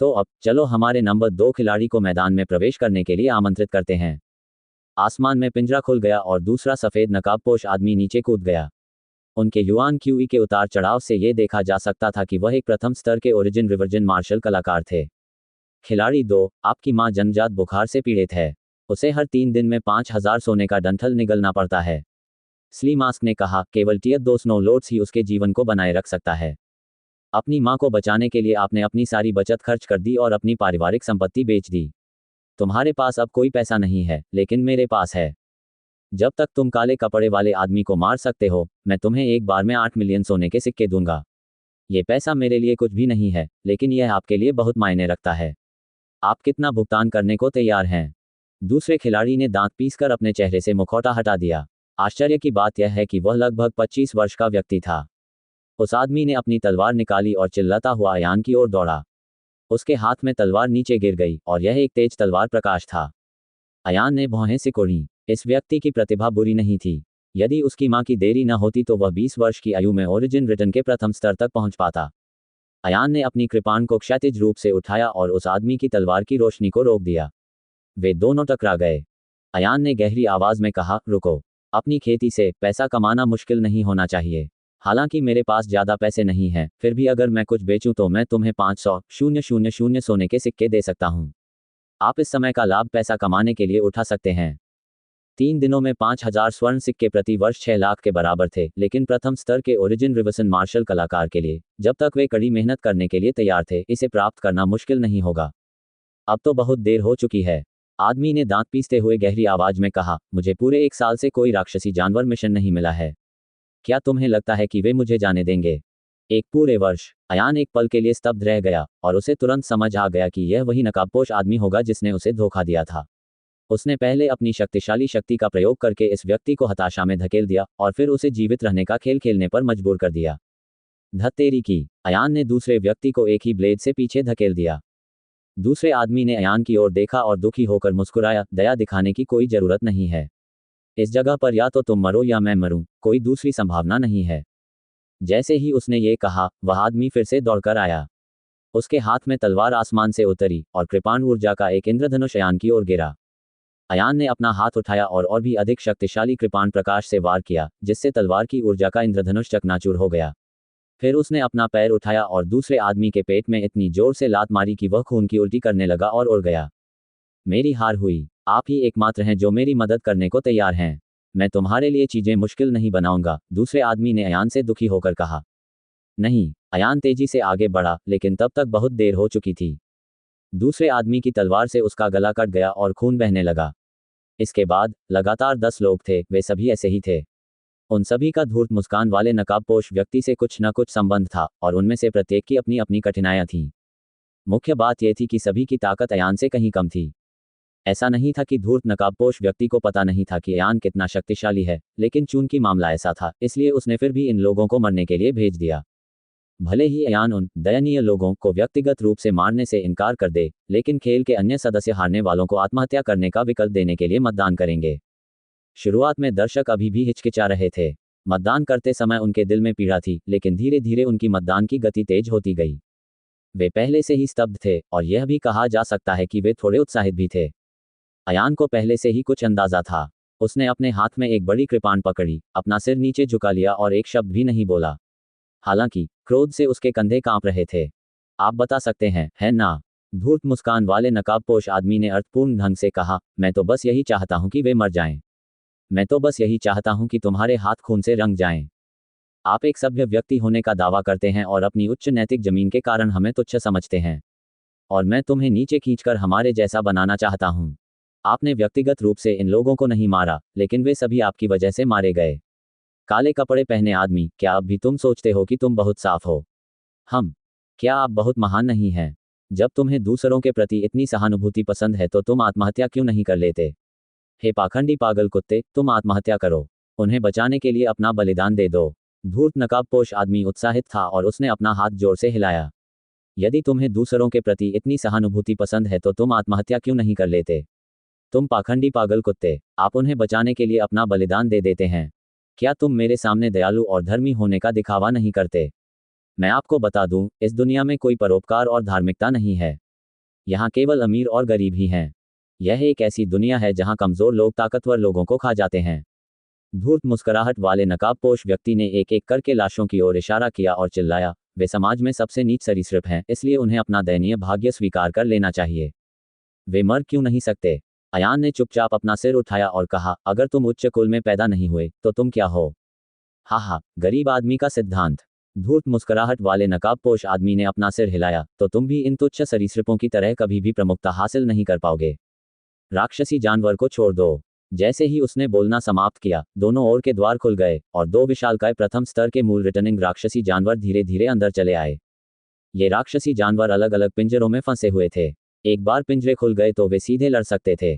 तो अब चलो हमारे नंबर 2 खिलाड़ी को मैदान में प्रवेश करने के लिए आमंत्रित करते हैं। आसमान में पिंजरा खुल गया और दूसरा सफेद नकाबपोश आदमी नीचे कूद गया। उनके युआन क्यूई के उतार चढ़ाव से यह देखा जा सकता था कि वह एक प्रथम स्तर के ओरिजिन रिवर्जन मार्शल कलाकार थे। खिलाड़ी 2, आपकी मां जन्मजात बुखार से पीड़ित है। उसे हर 3 दिन में 5000 सोने का डंठल निगलना पड़ता है। स्ली मास्क ने कहा, केवल टियर 2 स्नो लोड्स ही उसके जीवन को बनाए रख सकता है। अपनी मां को बचाने के लिए आपने अपनी सारी बचत खर्च कर दी और अपनी पारिवारिक संपत्ति बेच दी। तुम्हारे पास अब कोई पैसा नहीं है, लेकिन मेरे पास है। जब तक तुम काले कपड़े वाले आदमी को मार सकते हो, मैं तुम्हें एक बार में 8 मिलियन सोने के सिक्के दूंगा। ये पैसा मेरे लिए कुछ भी नहीं है, लेकिन यह आपके लिए बहुत मायने रखता है। आप कितना भुगतान करने को तैयार हैं? दूसरे खिलाड़ी ने दांत पीसकर अपने चेहरे से मुखौटा हटा दिया। आश्चर्य की बात यह है कि वह लगभग 25 वर्ष का व्यक्ति था। उस आदमी ने अपनी तलवार निकाली और चिल्लाता हुआ अयान की ओर दौड़ा। उसके हाथ में तलवार नीचे गिर गई और यह एक तेज तलवार प्रकाश था। अयान ने भौहें सिकोड़ी। इस व्यक्ति की प्रतिभा बुरी नहीं थी। यदि उसकी मां की देरी न होती तो वह 20 वर्ष की आयु में ओरिजिन रिटर्न के प्रथम स्तर तक पहुंच पाता। अयान ने अपनी कृपाण को क्षैतिज रूप से उठाया और उस आदमी की तलवार की रोशनी को रोक दिया। वे दोनों टकरा गए। अयान ने गहरी आवाज में कहा, रुको। अपनी खेती से पैसा कमाना मुश्किल नहीं होना चाहिए। हालांकि मेरे पास ज्यादा पैसे नहीं हैं, फिर भी अगर मैं कुछ बेचूं तो मैं तुम्हें 500,000 सोने के सिक्के दे सकता हूं। आप इस समय का लाभ पैसा कमाने के लिए उठा सकते हैं। 3 दिनों में 5000 स्वर्ण सिक्के प्रति वर्ष 6 लाख के बराबर थे, लेकिन प्रथम स्तर के ओरिजिन रिवर्सन मार्शल कलाकार के लिए, जब तक वे कड़ी मेहनत करने के लिए तैयार थे, इसे प्राप्त करना मुश्किल नहीं होगा। अब तो बहुत देर हो चुकी है। आदमी ने दांत पीसते हुए गहरी आवाज में कहा, मुझे पूरे 1 साल से कोई राक्षसी जानवर मिशन नहीं मिला है। क्या तुम्हें लगता है कि वे मुझे जाने देंगे? 1 पूरे वर्ष। अयान एक पल के लिए स्तब्ध रह गया, और उसे तुरंत समझ आ गया कि यह वही नकाबपोश आदमी होगा जिसने उसे धोखा दिया था। उसने पहले अपनी शक्तिशाली शक्ति का प्रयोग करके इस व्यक्ति को हताशा में धकेल दिया, और फिर उसे जीवित रहने का खेल खेलने पर मजबूर कर दिया। धत्तेरी की। अयान ने दूसरे व्यक्ति को एक ही ब्लेड से पीछे धकेल दिया। दूसरे आदमी ने अयान की ओर देखा और दुखी होकर मुस्कुराया, दया दिखाने की कोई जरूरत नहीं है। इस जगह पर या तो तुम मरो या मैं मरूं, कोई दूसरी संभावना नहीं है। जैसे ही उसने ये कहा, वह आदमी फिर से दौड़कर आया। उसके हाथ में तलवार आसमान से उतरी, और कृपाण ऊर्जा का एक इंद्रधनुष अयान की ओर गिरा। अयान ने अपना हाथ उठाया और भी अधिक शक्तिशाली कृपाण प्रकाश से वार किया, जिससे तलवार की ऊर्जा का इंद्रधनुष चकनाचूर हो गया। फिर उसने अपना पैर उठाया और दूसरे आदमी के पेट में इतनी जोर से लात मारी कि वह खून की उल्टी करने लगा और उड़ गया। मेरी हार हुई। आप ही एकमात्र हैं जो मेरी मदद करने को तैयार हैं। मैं तुम्हारे लिए चीजें मुश्किल नहीं बनाऊंगा, दूसरे आदमी ने अयान से दुखी होकर कहा। नहीं। अयान तेजी से आगे बढ़ा, लेकिन तब तक बहुत देर हो चुकी थी। दूसरे आदमी की तलवार से उसका गला कट गया और खून बहने लगा। इसके बाद लगातार 10 लोग थे, वे सभी ऐसे ही थे। उन सभी का धूर्त मुस्कान वाले नकाबपोश व्यक्ति से कुछ न कुछ संबंध था, और उनमें से प्रत्येक की अपनी अपनी कठिनाइयां थीं। मुख्य बात यह थी कि सभी की ताकत अयान से कहीं कम थी। ऐसा नहीं था कि धूर्त नकाबपोश व्यक्ति को पता नहीं था कि अयान कितना शक्तिशाली है, लेकिन चूंकि मामला ऐसा था, इसलिए उसने फिर भी इन लोगों को मरने के लिए भेज दिया। भले ही अयान उन दयनीय लोगों को व्यक्तिगत रूप से मारने से इनकार कर दे, लेकिन खेल के अन्य सदस्य हारने वालों को आत्महत्या करने का विकल्प देने के लिए मतदान करेंगे। शुरुआत में दर्शक अभी भी हिचकिचा रहे थे। मतदान करते समय उनके दिल में पीड़ा थी, लेकिन धीरे धीरे उनकी मतदान की गति तेज होती गई। वे पहले से ही स्तब्ध थे, और यह भी कहा जा सकता है कि वे थोड़े उत्साहित भी थे। अयान को पहले से ही कुछ अंदाजा था। उसने अपने हाथ में एक बड़ी कृपाण पकड़ी, अपना सिर नीचे झुका लिया और एक शब्द भी नहीं बोला। हालांकि क्रोध से उसके कंधे कांप रहे थे। आप बता सकते हैं, है ना? धूर्त मुस्कान वाले नकाबपोश आदमी ने अर्थपूर्ण ढंग से कहा, मैं तो बस यही चाहता हूं कि वे मर जाएं। मैं तो बस यही चाहता हूं कि तुम्हारे हाथ खून से रंग जाएं। आप एक सभ्य व्यक्ति होने का दावा करते हैं और अपनी उच्च नैतिक जमीन के कारण हमें तुच्छ समझते हैं। और मैं तुम्हें नीचे खींचकर हमारे जैसा बनाना चाहता हूं। आपने व्यक्तिगत रूप से इन लोगों को नहीं मारा, लेकिन वे सभी आपकी वजह से मारे गए। काले कपड़े पहने आदमी, क्या अब भी तुम सोचते हो कि तुम बहुत साफ हो? क्या आप बहुत महान नहीं हैं? जब तुम्हें दूसरों के प्रति इतनी सहानुभूति पसंद है तो तुम आत्महत्या क्यों नहीं कर लेते? हे पाखंडी पागल कुत्ते, तुम आत्महत्या करो। उन्हें बचाने के लिए अपना बलिदान दे दो। धूर्त नकाबपोश आदमी उत्साहित था और उसने अपना हाथ जोर से हिलाया। यदि तुम्हें दूसरों के प्रति इतनी सहानुभूति पसंद है तो तुम आत्महत्या क्यों नहीं कर लेते? तुम पाखंडी पागल कुत्ते, आप उन्हें बचाने के लिए अपना बलिदान दे देते हैं। क्या तुम मेरे सामने दयालु और धर्मी होने का दिखावा नहीं करते? मैं आपको बता दूं, इस दुनिया में कोई परोपकार और धार्मिकता नहीं है। यहाँ केवल अमीर और गरीब ही हैं। यह एक ऐसी दुनिया है जहाँ कमजोर लोग ताकतवर लोगों को खा जाते हैं। धूर्त मुस्कुराहट वाले नकाबपोश व्यक्ति ने एक एक करके लाशों की ओर इशारा किया और चिल्लाया, वे समाज में सबसे नीच सरीसृप हैं, इसलिए उन्हें अपना दयनीय भाग्य स्वीकार कर लेना चाहिए। वे मर क्यों नहीं सकते? अयान ने चुपचाप अपना सिर उठाया और कहा, अगर तुम उच्च कुल में पैदा नहीं हुए तो तुम क्या हो? हा, गरीब आदमी का सिद्धांत। धूर्त मुस्कुराहट वाले नकाबपोश आदमी ने अपना सिर हिलाया, तो तुम भी इन तुच्छ सरीसृपों की तरह कभी भी प्रमुखता हासिल नहीं कर पाओगे। राक्षसी जानवर को छोड़ दो। जैसे ही उसने बोलना समाप्त किया, दोनों ओर के द्वार खुल गए और दो विशालकाय प्रथम स्तर के मूल रिटर्निंग राक्षसी जानवर धीरे धीरे अंदर चले आए। ये राक्षसी जानवर अलग अलग पिंजरों में फंसे हुए थे। एक बार पिंजरे खुल गए तो वे सीधे लड़ सकते थे।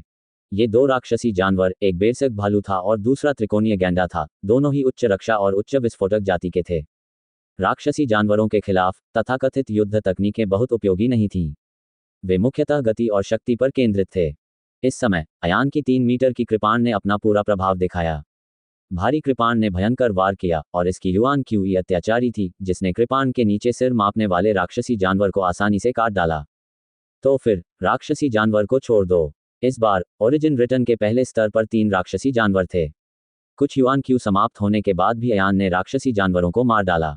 ये दो राक्षसी जानवर, एक बेरसक भालू था और दूसरा त्रिकोणीय गैंडा था, दोनों ही उच्च रक्षा और उच्च विस्फोटक जाति के थे। राक्षसी जानवरों के खिलाफ तथाकथित युद्ध तकनीकें बहुत उपयोगी नहीं थीं। वे मुख्यतः गति और शक्ति पर केंद्रित थे। इस समय अयान की 3 मीटर की कृपाण ने अपना पूरा प्रभाव दिखाया। भारी कृपाण ने भयंकर वार किया और इसकी युआन क्यूई अत्याचारी थी, जिसने कृपाण के नीचे सिर मापने वाले राक्षसी जानवर को आसानी से काट डाला। तो फिर राक्षसी जानवर को छोड़ दो। इस बार ओरिजिन रिटर्न के पहले स्तर पर 3 राक्षसी जानवर थे। कुछ युआन क्यू समाप्त होने के बाद भी अयान ने राक्षसी जानवरों को मार डाला।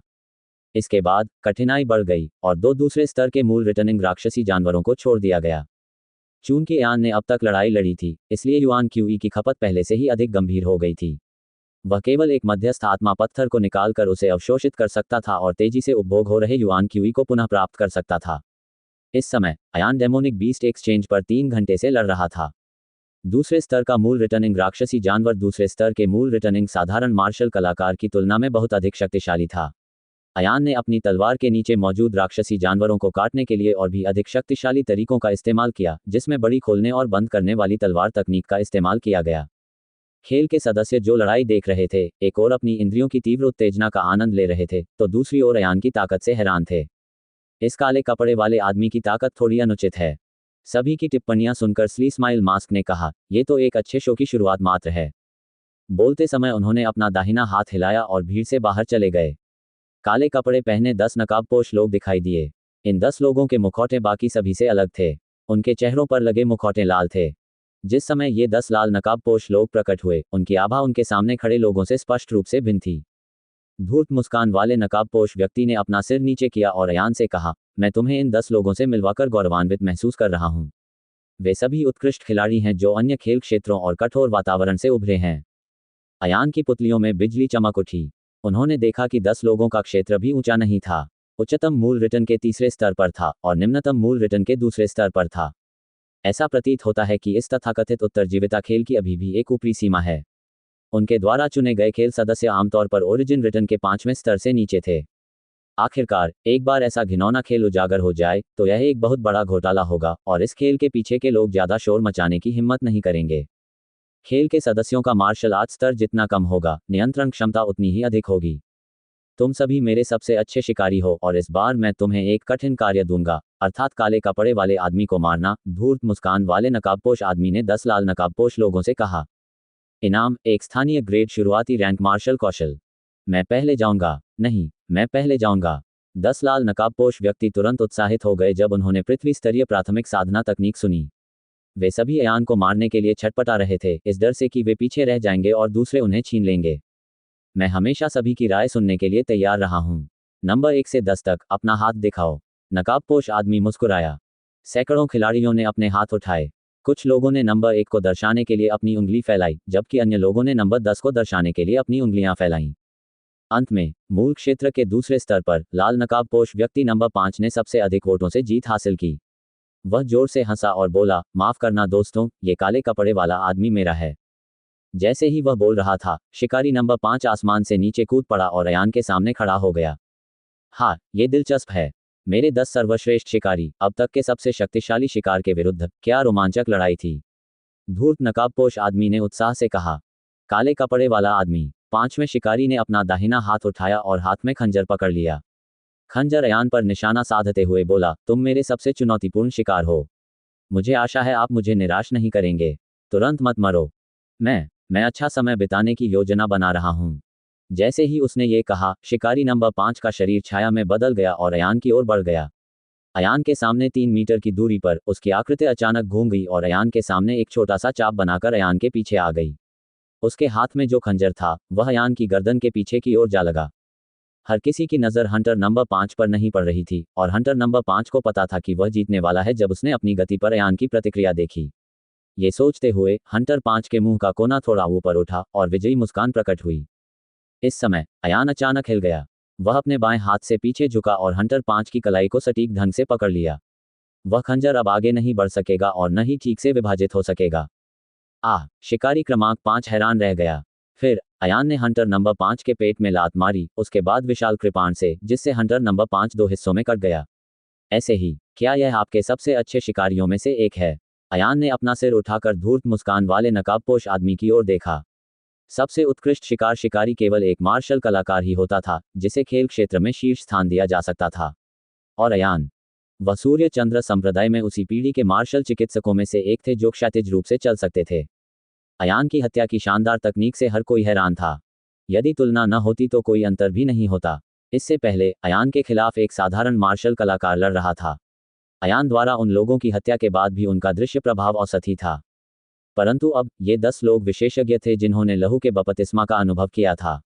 इसके बाद कठिनाई बढ़ गई और 2 दूसरे स्तर के मूल रिटर्निंग राक्षसी जानवरों को छोड़ दिया गया। चूंकि अयान ने अब तक लड़ाई लड़ी थी, इसलिए युआन क्यूई की खपत पहले से ही अधिक गंभीर हो गई थी। वह केवल एक मध्यस्थ आत्मा पत्थर को निकालकर उसे अवशोषित कर सकता था और तेजी से उपभोग हो रहे युआन क्यूई को पुनः प्राप्त कर सकता था। इस समय अयान डेमोनिक बीस्ट एक्सचेंज पर 3 घंटे से लड़ रहा था। दूसरे स्तर का मूल रिटर्निंग राक्षसी जानवर दूसरे स्तर के मूल रिटर्निंग साधारण मार्शल कलाकार की तुलना में बहुत अधिक शक्तिशाली था। अयान ने अपनी तलवार के नीचे मौजूद राक्षसी जानवरों को काटने के लिए और भी अधिक शक्तिशाली तरीकों का इस्तेमाल किया, जिसमें बड़ी खोलने और बंद करने वाली तलवार तकनीक का इस्तेमाल किया गया। खेल के सदस्य जो लड़ाई देख रहे थे, एक ओर अपनी इंद्रियों की तीव्र उत्तेजना का आनंद ले रहे थे, तो दूसरी ओर अयान की ताकत से हैरान थे। इस काले कपड़े वाले आदमी की ताकत थोड़ी अनुचित है। सभी की टिप्पणियां सुनकर स्ली स्माइल मास्क ने कहा, यह तो एक अच्छे शो की शुरुआत मात्र है। बोलते समय उन्होंने अपना दाहिना हाथ हिलाया और भीड़ से बाहर चले गए। काले कपड़े पहने 10 नकाबपोश लोग दिखाई दिए। इन 10 लोगों के मुखौटे बाकी सभी से अलग थे। उनके चेहरों पर लगे मुखौटे लाल थे। जिस समय ये 10 लाल नकाबपोश लोग प्रकट हुए, उनकी आभा उनके सामने खड़े लोगों से स्पष्ट रूप से भिन्न थी। धूर्त मुस्कान वाले नकाबपोश व्यक्ति ने अपना सिर नीचे किया और अयान से कहा, मैं तुम्हें इन 10 लोगों से मिलवाकर गौरवान्वित महसूस कर रहा हूं। वे सभी उत्कृष्ट खिलाड़ी हैं जो अन्य खेल क्षेत्रों और कठोर वातावरण से उभरे हैं। अयान की पुतलियों में बिजली चमक उठी। उन्होंने देखा कि 10 लोगों का क्षेत्र भी ऊंचा नहीं था। उच्चतम मूल रिटर्न के तीसरे स्तर पर था और निम्नतम मूल रिटर्न के दूसरे स्तर पर था। ऐसा प्रतीत होता है कि इस तथाकथित उत्तरजीविता खेल की अभी भी एक ऊपरी सीमा है। उनके द्वारा चुने गए खेल सदस्य आमतौर पर ओरिजिन रिटर्न के 5वें स्तर से नीचे थे। आखिरकार एक बार ऐसा घिनौना खेल उजागर हो जाए तो यह एक बहुत बड़ा घोटाला होगा और इस खेल के पीछे के लोग ज्यादा शोर मचाने की हिम्मत नहीं करेंगे। खेल के सदस्यों का मार्शल आर्ट स्तर जितना कम होगा, नियंत्रण क्षमता उतनी ही अधिक होगी। तुम सभी मेरे सबसे अच्छे शिकारी हो और इस बार मैं तुम्हें एक कठिन कार्य दूंगा, अर्थात काले कपड़े वाले आदमी को मारना। धूर्त मुस्कान वाले नकाबपोश आदमी ने 10 लाल नकाबपोश लोगों से कहा। इनाम, एक स्थानीय ग्रेड शुरुआती रैंक मार्शल कौशल। मैं पहले जाऊंगा। नहीं, मैं पहले जाऊंगा। 10 लाल नकाबपोश व्यक्ति तुरंत उत्साहित हो गए जब उन्होंने पृथ्वी स्तरीय प्राथमिक साधना तकनीक सुनी। वे सभी अयान को मारने के लिए छटपटा रहे थे, इस डर से कि वे पीछे रह जाएंगे और दूसरे उन्हें छीन लेंगे। मैं हमेशा सभी की राय सुनने के लिए तैयार रहा हूं। नंबर 1 से 10 तक अपना हाथ दिखाओ। नकाबपोश आदमी मुस्कुराया। सैकड़ों खिलाड़ियों ने अपने हाथ उठाए। कुछ लोगों ने नंबर 1 को दर्शाने के लिए अपनी उंगली फैलाई, जबकि अन्य लोगों ने नंबर 10 को दर्शाने के लिए अपनी उंगलियां फैलाईं। अंत में मूल क्षेत्र के दूसरे स्तर पर लाल नकाबपोश व्यक्ति नंबर 5 ने सबसे अधिक वोटों से जीत हासिल की। वह जोर से हंसा और बोला, माफ करना दोस्तों, ये काले कपड़े वाला आदमी मेरा है। जैसे ही वह बोल रहा था, शिकारी नंबर 5 आसमान से नीचे कूद पड़ा और अयान के सामने खड़ा हो गया। हाँ, ये दिलचस्प है। मेरे 10 सर्वश्रेष्ठ शिकारी, अब तक के सबसे शक्तिशाली शिकार के विरुद्ध, क्या रोमांचक लड़ाई थी। धूर्त नकाबपोश आदमी ने उत्साह से कहा। काले कपड़े वाला आदमी। 5वें शिकारी ने अपना दाहिना हाथ उठाया और हाथ में खंजर पकड़ लिया। खंजर अयान पर निशाना साधते हुए बोला, तुम मेरे सबसे चुनौतीपूर्ण शिकार हो। मुझे आशा है आप मुझे निराश नहीं करेंगे। तुरंत मत मरो। मैं अच्छा समय बिताने की योजना बना रहा हूँ। जैसे ही उसने ये कहा, शिकारी नंबर 5 का शरीर छाया में बदल गया और अयान की ओर बढ़ गया। अयान के सामने 3 मीटर की दूरी पर उसकी आकृति अचानक घूम गई और अयान के सामने एक छोटा सा चाप बनाकर अयान के पीछे आ गई। उसके हाथ में जो खंजर था, वह अयान की गर्दन के पीछे की ओर जा लगा। हर किसी की नज़र हंटर नंबर 5 पर नहीं पड़ रही थी, और हंटर नंबर 5 को पता था कि वह जीतने वाला है जब उसने अपनी गति पर अयान की प्रतिक्रिया देखी। ये सोचते हुए हंटर 5 के मुंह का कोना थोड़ा ऊपर उठा और विजयी मुस्कान प्रकट हुई। इस समय अयान अचानक हिल गया। वह अपने बाएं हाथ से पीछे झुका और हंटर 5 की कलाई को सटीक ढंग से पकड़ लिया। वह खंजर अब आगे नहीं बढ़ सकेगा और न ही ठीक से विभाजित हो सकेगा। शिकारी क्रमांक 5 हैरान रह गया। फिर अयान ने हंटर नंबर 5 के पेट में लात मारी, उसके बाद विशाल कृपाण से, जिससे हंटर नंबर 5 2 हिस्सों में कट गया। ऐसे ही, क्या यह आपके सबसे अच्छे शिकारियों में से एक है? अयान ने अपना सिर उठाकर धूर्त मुस्कान वाले नकाबपोश आदमी की ओर देखा। सबसे उत्कृष्ट शिकार शिकारी केवल एक मार्शल कलाकार ही होता था, जिसे खेल क्षेत्र में शीर्ष स्थान दिया जा सकता था। और अयान, वह सूर्य चंद्र संप्रदाय में उसी पीढ़ी के मार्शल चिकित्सकों में से एक थे जो क्षैतिज रूप से चल सकते थे। अयान की हत्या की शानदार तकनीक से हर कोई हैरान था। यदि तुलना न होती तो कोई अंतर भी नहीं होता। इससे पहले अयान के खिलाफ एक साधारण मार्शल कलाकार लड़ रहा था। अयान द्वारा उन लोगों की हत्या के बाद भी उनका दृश्य प्रभाव औसत ही था। परंतु अब ये 10 लोग विशेषज्ञ थे जिन्होंने लहू के बपतिस्मा का अनुभव किया था।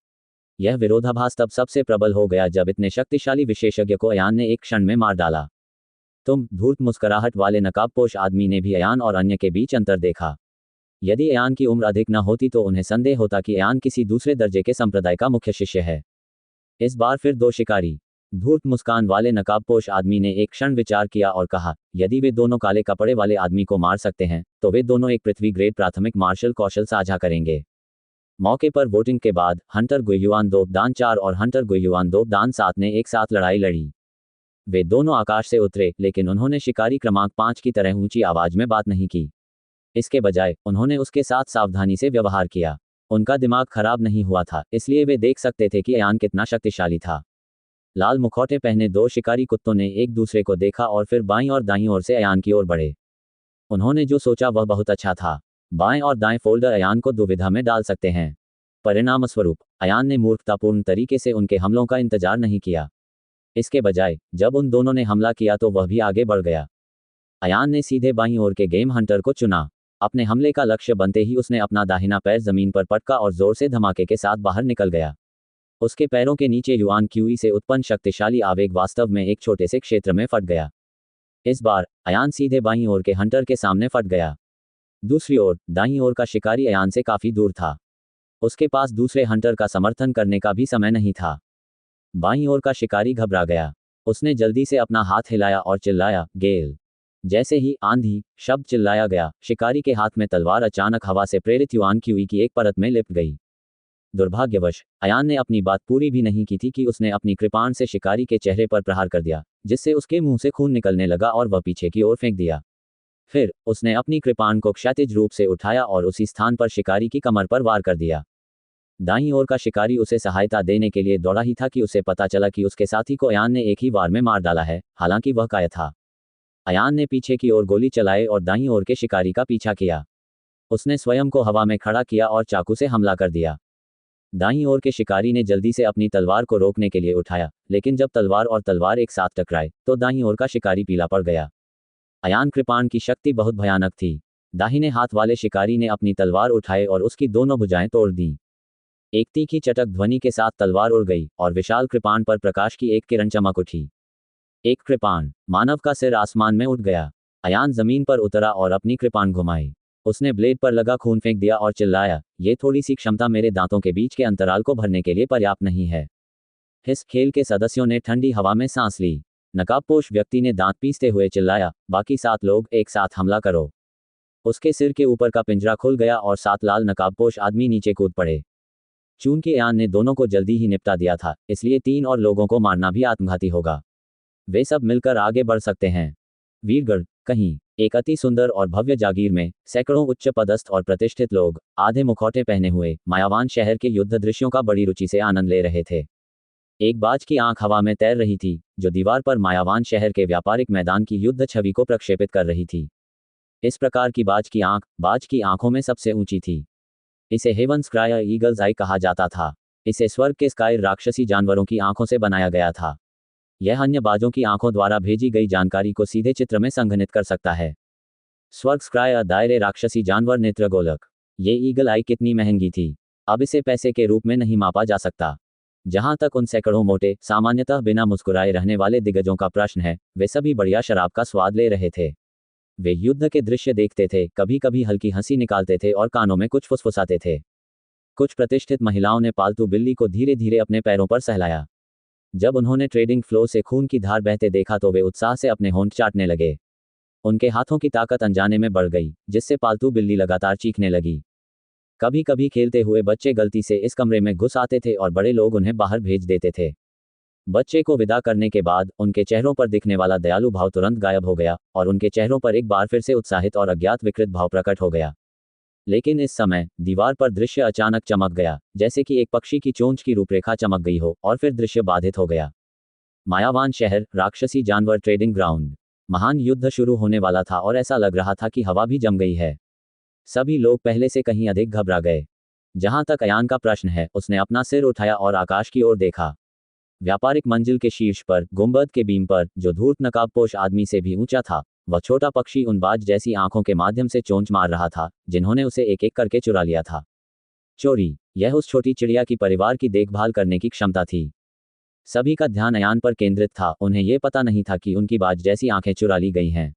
यह विरोधाभास तब सबसे प्रबल हो गया जब इतने शक्तिशाली विशेषज्ञ को अयान ने एक क्षण में मार डाला। तुम, धूर्त मुस्कुराहट वाले नकाबपोश आदमी ने भी अयान और अन्य के बीच अंतर देखा। यदि अयान की उम्र अधिक न होती तो उन्हें संदेह होता कि अयान किसी दूसरे दर्जे के संप्रदाय का मुख्य शिष्य है। इस बार फिर 2 शिकारी। धूर्त मुस्कान वाले नकाबपोश आदमी ने एक क्षण विचार किया और कहा, यदि वे दोनों काले कपड़े वाले आदमी को मार सकते हैं, तो वे दोनों एक पृथ्वी ग्रेड प्राथमिक मार्शल कौशल साझा करेंगे। मौके पर वोटिंग के बाद हंटर गुइयुआन दो दान 4 और हंटर गुइयुआन दो दान 7 ने एक साथ लड़ाई लड़ी। वे दोनों आकाश से उतरे, लेकिन उन्होंने शिकारी क्रमांक 5 की तरह ऊंची आवाज में बात नहीं की। इसके बजाय उन्होंने उसके साथ सावधानी से व्यवहार किया। उनका दिमाग खराब नहीं हुआ था, इसलिए वे देख सकते थे कि अयान कितना शक्तिशाली था। लाल मुखौटे पहने 2 शिकारी कुत्तों ने एक दूसरे को देखा और फिर बाईं और दाईं ओर से अयान की ओर बढ़े। उन्होंने जो सोचा वह बहुत अच्छा था। बाएं और दाएं फोल्डर अयान को दुविधा में डाल सकते हैं। परिणामस्वरूप अयान ने मूर्खतापूर्ण तरीके से उनके हमलों का इंतजार नहीं किया। इसके बजाय जब उन दोनों ने हमला किया तो वह भी आगे बढ़ गया। अयान ने सीधे बाईं ओर के गेम हंटर को चुना। अपने हमले का लक्ष्य बनते ही उसने अपना दाहिना पैर जमीन पर पटका और जोर से धमाके के साथ बाहर निकल गया। उसके पैरों के नीचे युआन क्यूई से उत्पन्न शक्तिशाली आवेग वास्तव में एक छोटे से क्षेत्र में फट गया। इस बार अयान सीधे बाईं ओर के हंटर के सामने फट गया। दूसरी ओर दाईं ओर का शिकारी अयान से काफी दूर था। उसके पास दूसरे हंटर का समर्थन करने का भी समय नहीं था। बाईं ओर का शिकारी घबरा गया। उसने जल्दी से अपना हाथ हिलाया और चिल्लाया, गेल। जैसे ही आंधी शब्द चिल्लाया गया, शिकारी के हाथ में तलवार अचानक हवा से प्रेरित युआन क्यूई की एक परत में लिपट गई। दुर्भाग्यवश अयान ने अपनी बात पूरी भी नहीं की थी कि उसने अपनी कृपाण से शिकारी के चेहरे पर प्रहार कर दिया, जिससे उसके मुंह से खून निकलने लगा और वह पीछे की ओर फेंक दिया। फिर उसने अपनी कृपाण को क्षैतिज रूप से उठाया और उसी स्थान पर शिकारी की कमर पर वार कर दिया। दाईं ओर का शिकारी उसे सहायता देने के लिए दौड़ा ही था कि उसे पता चला कि उसके साथी को अयान ने एक ही वार में मार डाला है, हालांकि वह कायर था। अयान ने पीछे की ओर गोली चलाई और दाईं ओर के शिकारी का पीछा किया। उसने स्वयं को हवा में खड़ा किया और चाकू से हमला कर दिया। दाईं ओर के शिकारी ने जल्दी से अपनी तलवार को रोकने के लिए उठाया, लेकिन जब तलवार और तलवार एक साथ टकराए तो दाईं ओर का शिकारी पीला पड़ गया। अयान कृपाण की शक्ति बहुत भयानक थी। दाहिने हाथ वाले शिकारी ने अपनी तलवार उठाए और उसकी दोनों भुजाएं तोड़ दी। एक तीखी चटक ध्वनि के साथ तलवार उड़ गई और विशाल कृपाण पर प्रकाश की एक किरण चमक उठी। एक कृपाण, मानव का सिर आसमान में उठ गया। अयान जमीन पर उतरा और अपनी कृपाण घुमाई। उसने ब्लेड पर लगा खून फेंक दिया और चिल्लाया, ये थोड़ी सी क्षमता मेरे दांतों के बीच के अंतराल को भरने के लिए पर्याप्त नहीं है। इस खेल के सदस्यों ने ठंडी हवा में सांस ली। नकाबपोश व्यक्ति ने दांत पीसते हुए चिल्लाया, बाकी 7 लोग एक साथ हमला करो। उसके सिर के ऊपर का पिंजरा खुल गया और 7 लाल नकाबपोश आदमी नीचे कूद पड़े। चूंकि अयान ने दोनों को जल्दी ही निपटा दिया था, इसलिए 3 और लोगों को मारना भी आत्मघाती होगा। वे सब मिलकर आगे बढ़ सकते हैं। वीरगढ़ कहीं एक अति सुंदर और भव्य जागीर में सैकड़ों उच्च पदस्थ और प्रतिष्ठित लोग आधे मुखौटे पहने हुए मायावान शहर के युद्ध दृश्यों का बड़ी रुचि से आनंद ले रहे थे। एक बाज की आंख हवा में तैर रही थी, जो दीवार पर मायावान शहर के व्यापारिक मैदान की युद्ध छवि को प्रक्षेपित कर रही थी। इस प्रकार की बाज की आंख बाज की आंखों में सबसे ऊंची थी। इसे हेवन स्काई ईगल्स आई कहा जाता था। इसे स्वर्ग के स्काई राक्षसी जानवरों की आंखों से बनाया गया था। यह अन्य बाजों की आंखों द्वारा भेजी गई जानकारी को सीधे चित्र में संघनित कर सकता है। स्वर्ग स्काई दायरे राक्षसी जानवर नेत्रगोलक। ये ईगल आई कितनी महंगी थी, अब इसे पैसे के रूप में नहीं मापा जा सकता। जहां तक उन सैकड़ों मोटे सामान्यतः बिना मुस्कुराए रहने वाले दिग्गजों का प्रश्न है, वे सभी बढ़िया शराब का स्वाद ले रहे थे। वे युद्ध के दृश्य देखते थे, कभी कभी हल्की हंसी निकालते थे और कानों में कुछ फुसफुसाते थे। कुछ प्रतिष्ठित महिलाओं ने पालतू बिल्ली को धीरे धीरे अपने पैरों पर सहलाया। जब उन्होंने ट्रेडिंग फ्लो से खून की धार बहते देखा तो वे उत्साह से अपने होंठ चाटने लगे। उनके हाथों की ताकत अनजाने में बढ़ गई, जिससे पालतू बिल्ली लगातार चीखने लगी। कभी कभी खेलते हुए बच्चे गलती से इस कमरे में घुस आते थे और बड़े लोग उन्हें बाहर भेज देते थे। बच्चे को विदा करने के बाद उनके चेहरों पर दिखने वाला दयालु भाव तुरंत गायब हो गया और उनके चेहरों पर एक बार फिर से उत्साहित और अज्ञात विकृत भाव प्रकट हो गया। लेकिन इस समय दीवार पर दृश्य अचानक चमक गया, जैसे कि एक पक्षी की चोंच की रूपरेखा चमक गई हो, और फिर दृश्य बाधित हो गया। मायावान शहर, राक्षसी जानवर ट्रेडिंग ग्राउंड। महान युद्ध शुरू होने वाला था और ऐसा लग रहा था कि हवा भी जम गई है। सभी लोग पहले से कहीं अधिक घबरा गए। जहां तक अयान का प्रश्न है, उसने अपना सिर उठाया और आकाश की ओर देखा। व्यापारिक मंजिल के शीर्ष पर गुंबद के बीम पर, जो धूर्त नकाबपोश आदमी से भी ऊंचा था, वह छोटा पक्षी उन बाज जैसी आंखों के माध्यम से चोंच मार रहा था, जिन्होंने उसे एक एक करके चुरा लिया था। चोरी, यह उस छोटी चिड़िया की परिवार की देखभाल करने की क्षमता थी। सभी का ध्यान अयान पर केंद्रित था। उन्हें यह पता नहीं था कि उनकी बाज जैसी आंखें चुरा ली गई हैं।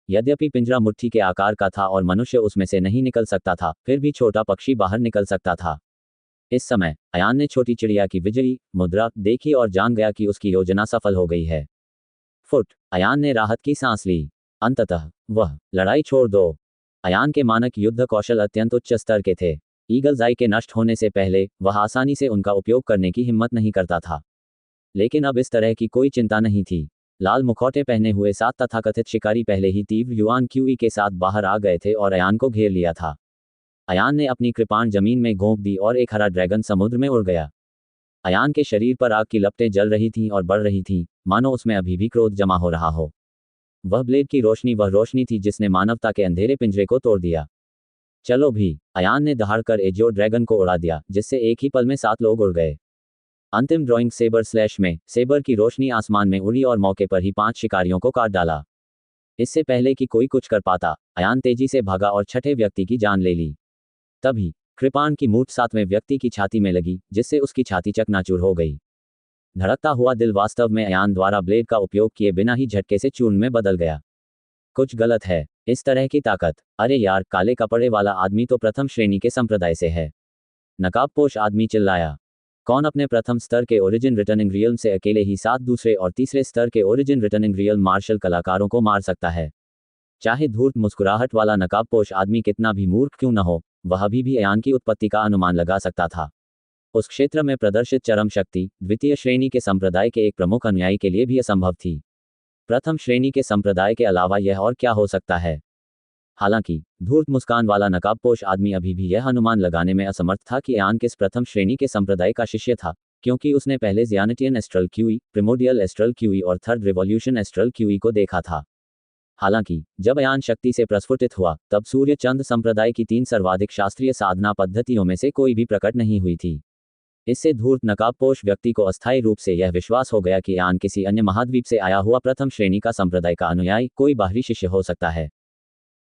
यद्यपि पिंजरा मुट्ठी के आकार का था और मनुष्य उसमें से नहीं निकल सकता था, फिर भी छोटा पक्षी बाहर निकल सकता था। इस समय अयान ने छोटी चिड़िया की विजयी मुद्रा देखी और जान गया कि उसकी योजना सफल हो गई है। फुट, अयान ने राहत की सांस ली। अंततः वह लड़ाई छोड़ दो। अयान के मानक युद्ध कौशल अत्यंत उच्च स्तर के थे। ईगल्स आई के नष्ट होने से पहले वह आसानी से उनका उपयोग करने की हिम्मत नहीं करता था। लेकिन अब इस तरह की कोई चिंता नहीं थी। लाल मुखौटे पहने हुए 7 तथाकथित शिकारी पहले ही तीव्र युआन क्यूई के साथ बाहर आ गए थे और अयान को घेर लिया था। अयान ने अपनी कृपाण जमीन में घोंप दी और एक हरा ड्रैगन समुद्र में उड़ गया। अयान के शरीर पर आग की लपटें जल रही थीं और बढ़ रही थीं, मानो उसमें अभी भी क्रोध जमा हो रहा हो। वह ब्लेड की रोशनी वह रोशनी थी जिसने मानवता के अंधेरे पिंजरे को तोड़ दिया। चलो भी, अयान ने दहाड़कर एजियो ड्रैगन को उड़ा दिया, जिससे एक ही पल में 7 लोग उड़ गए। अंतिम ड्राइंग सेबर स्लैश में सेबर की रोशनी आसमान में उड़ी और मौके पर ही 5 शिकारियों को काट डाला। इससे पहले कि कोई कुछ कर पाता, अयान तेजी से भागा और छठे व्यक्ति की जान ले ली। तभी कृपाण की मूठ 7वें व्यक्ति की छाती में लगी, जिससे उसकी छाती चकनाचूर हो गई। धड़कता हुआ दिल वास्तव में अयान द्वारा ब्लेड का उपयोग किए बिना ही झटके से चूर्ण में बदल गया। कुछ गलत है। इस तरह की ताकत, अरे यार, काले कपड़े वाला आदमी तो प्रथम श्रेणी के संप्रदाय से है। नकाबपोश आदमी चिल्लाया। कौन अपने प्रथम स्तर के ओरिजिन रिटर्निंग रियल से अकेले ही 7 दूसरे और तीसरे स्तर के ओरिजिन रिटर्निंग रियल मार्शल कलाकारों को मार सकता है? चाहे धूर्त मुस्कुराहट वाला नकाबपोश आदमी कितना भी मूर्ख क्यों न हो, वह अभी भी अयान की उत्पत्ति का अनुमान लगा सकता था। उस क्षेत्र में प्रदर्शित चरम शक्ति द्वितीय श्रेणी के संप्रदाय के एक प्रमुख अनुयायी के लिए भी असंभव थी। प्रथम श्रेणी के संप्रदाय के अलावा यह और क्या हो सकता है? हालांकि धूर्त मुस्कान वाला नकाबपोश आदमी अभी भी यह अनुमान लगाने में असमर्थ था कि अयान किस प्रथम श्रेणी के संप्रदाय का शिष्य था, क्योंकि उसने पहले ज़ियानिटियन astral qi, primordial astral qi और थर्ड रिवॉल्यूशन एस्ट्रल क्यूई को देखा था। हालांकि जब अयान शक्ति से प्रस्फुटित हुआ, तब सूर्य चंद्र संप्रदाय की 3 सर्वाधिक शास्त्रीय साधना पद्धतियों में से कोई भी प्रकट नहीं हुई थी। इससे धूर्त नकाबपोश व्यक्ति को अस्थायी रूप से यह विश्वास हो गया कि अयान किसी अन्य महाद्वीप से आया हुआ प्रथम श्रेणी का संप्रदाय का अनुयायी, कोई बाहरी शिष्य हो सकता है।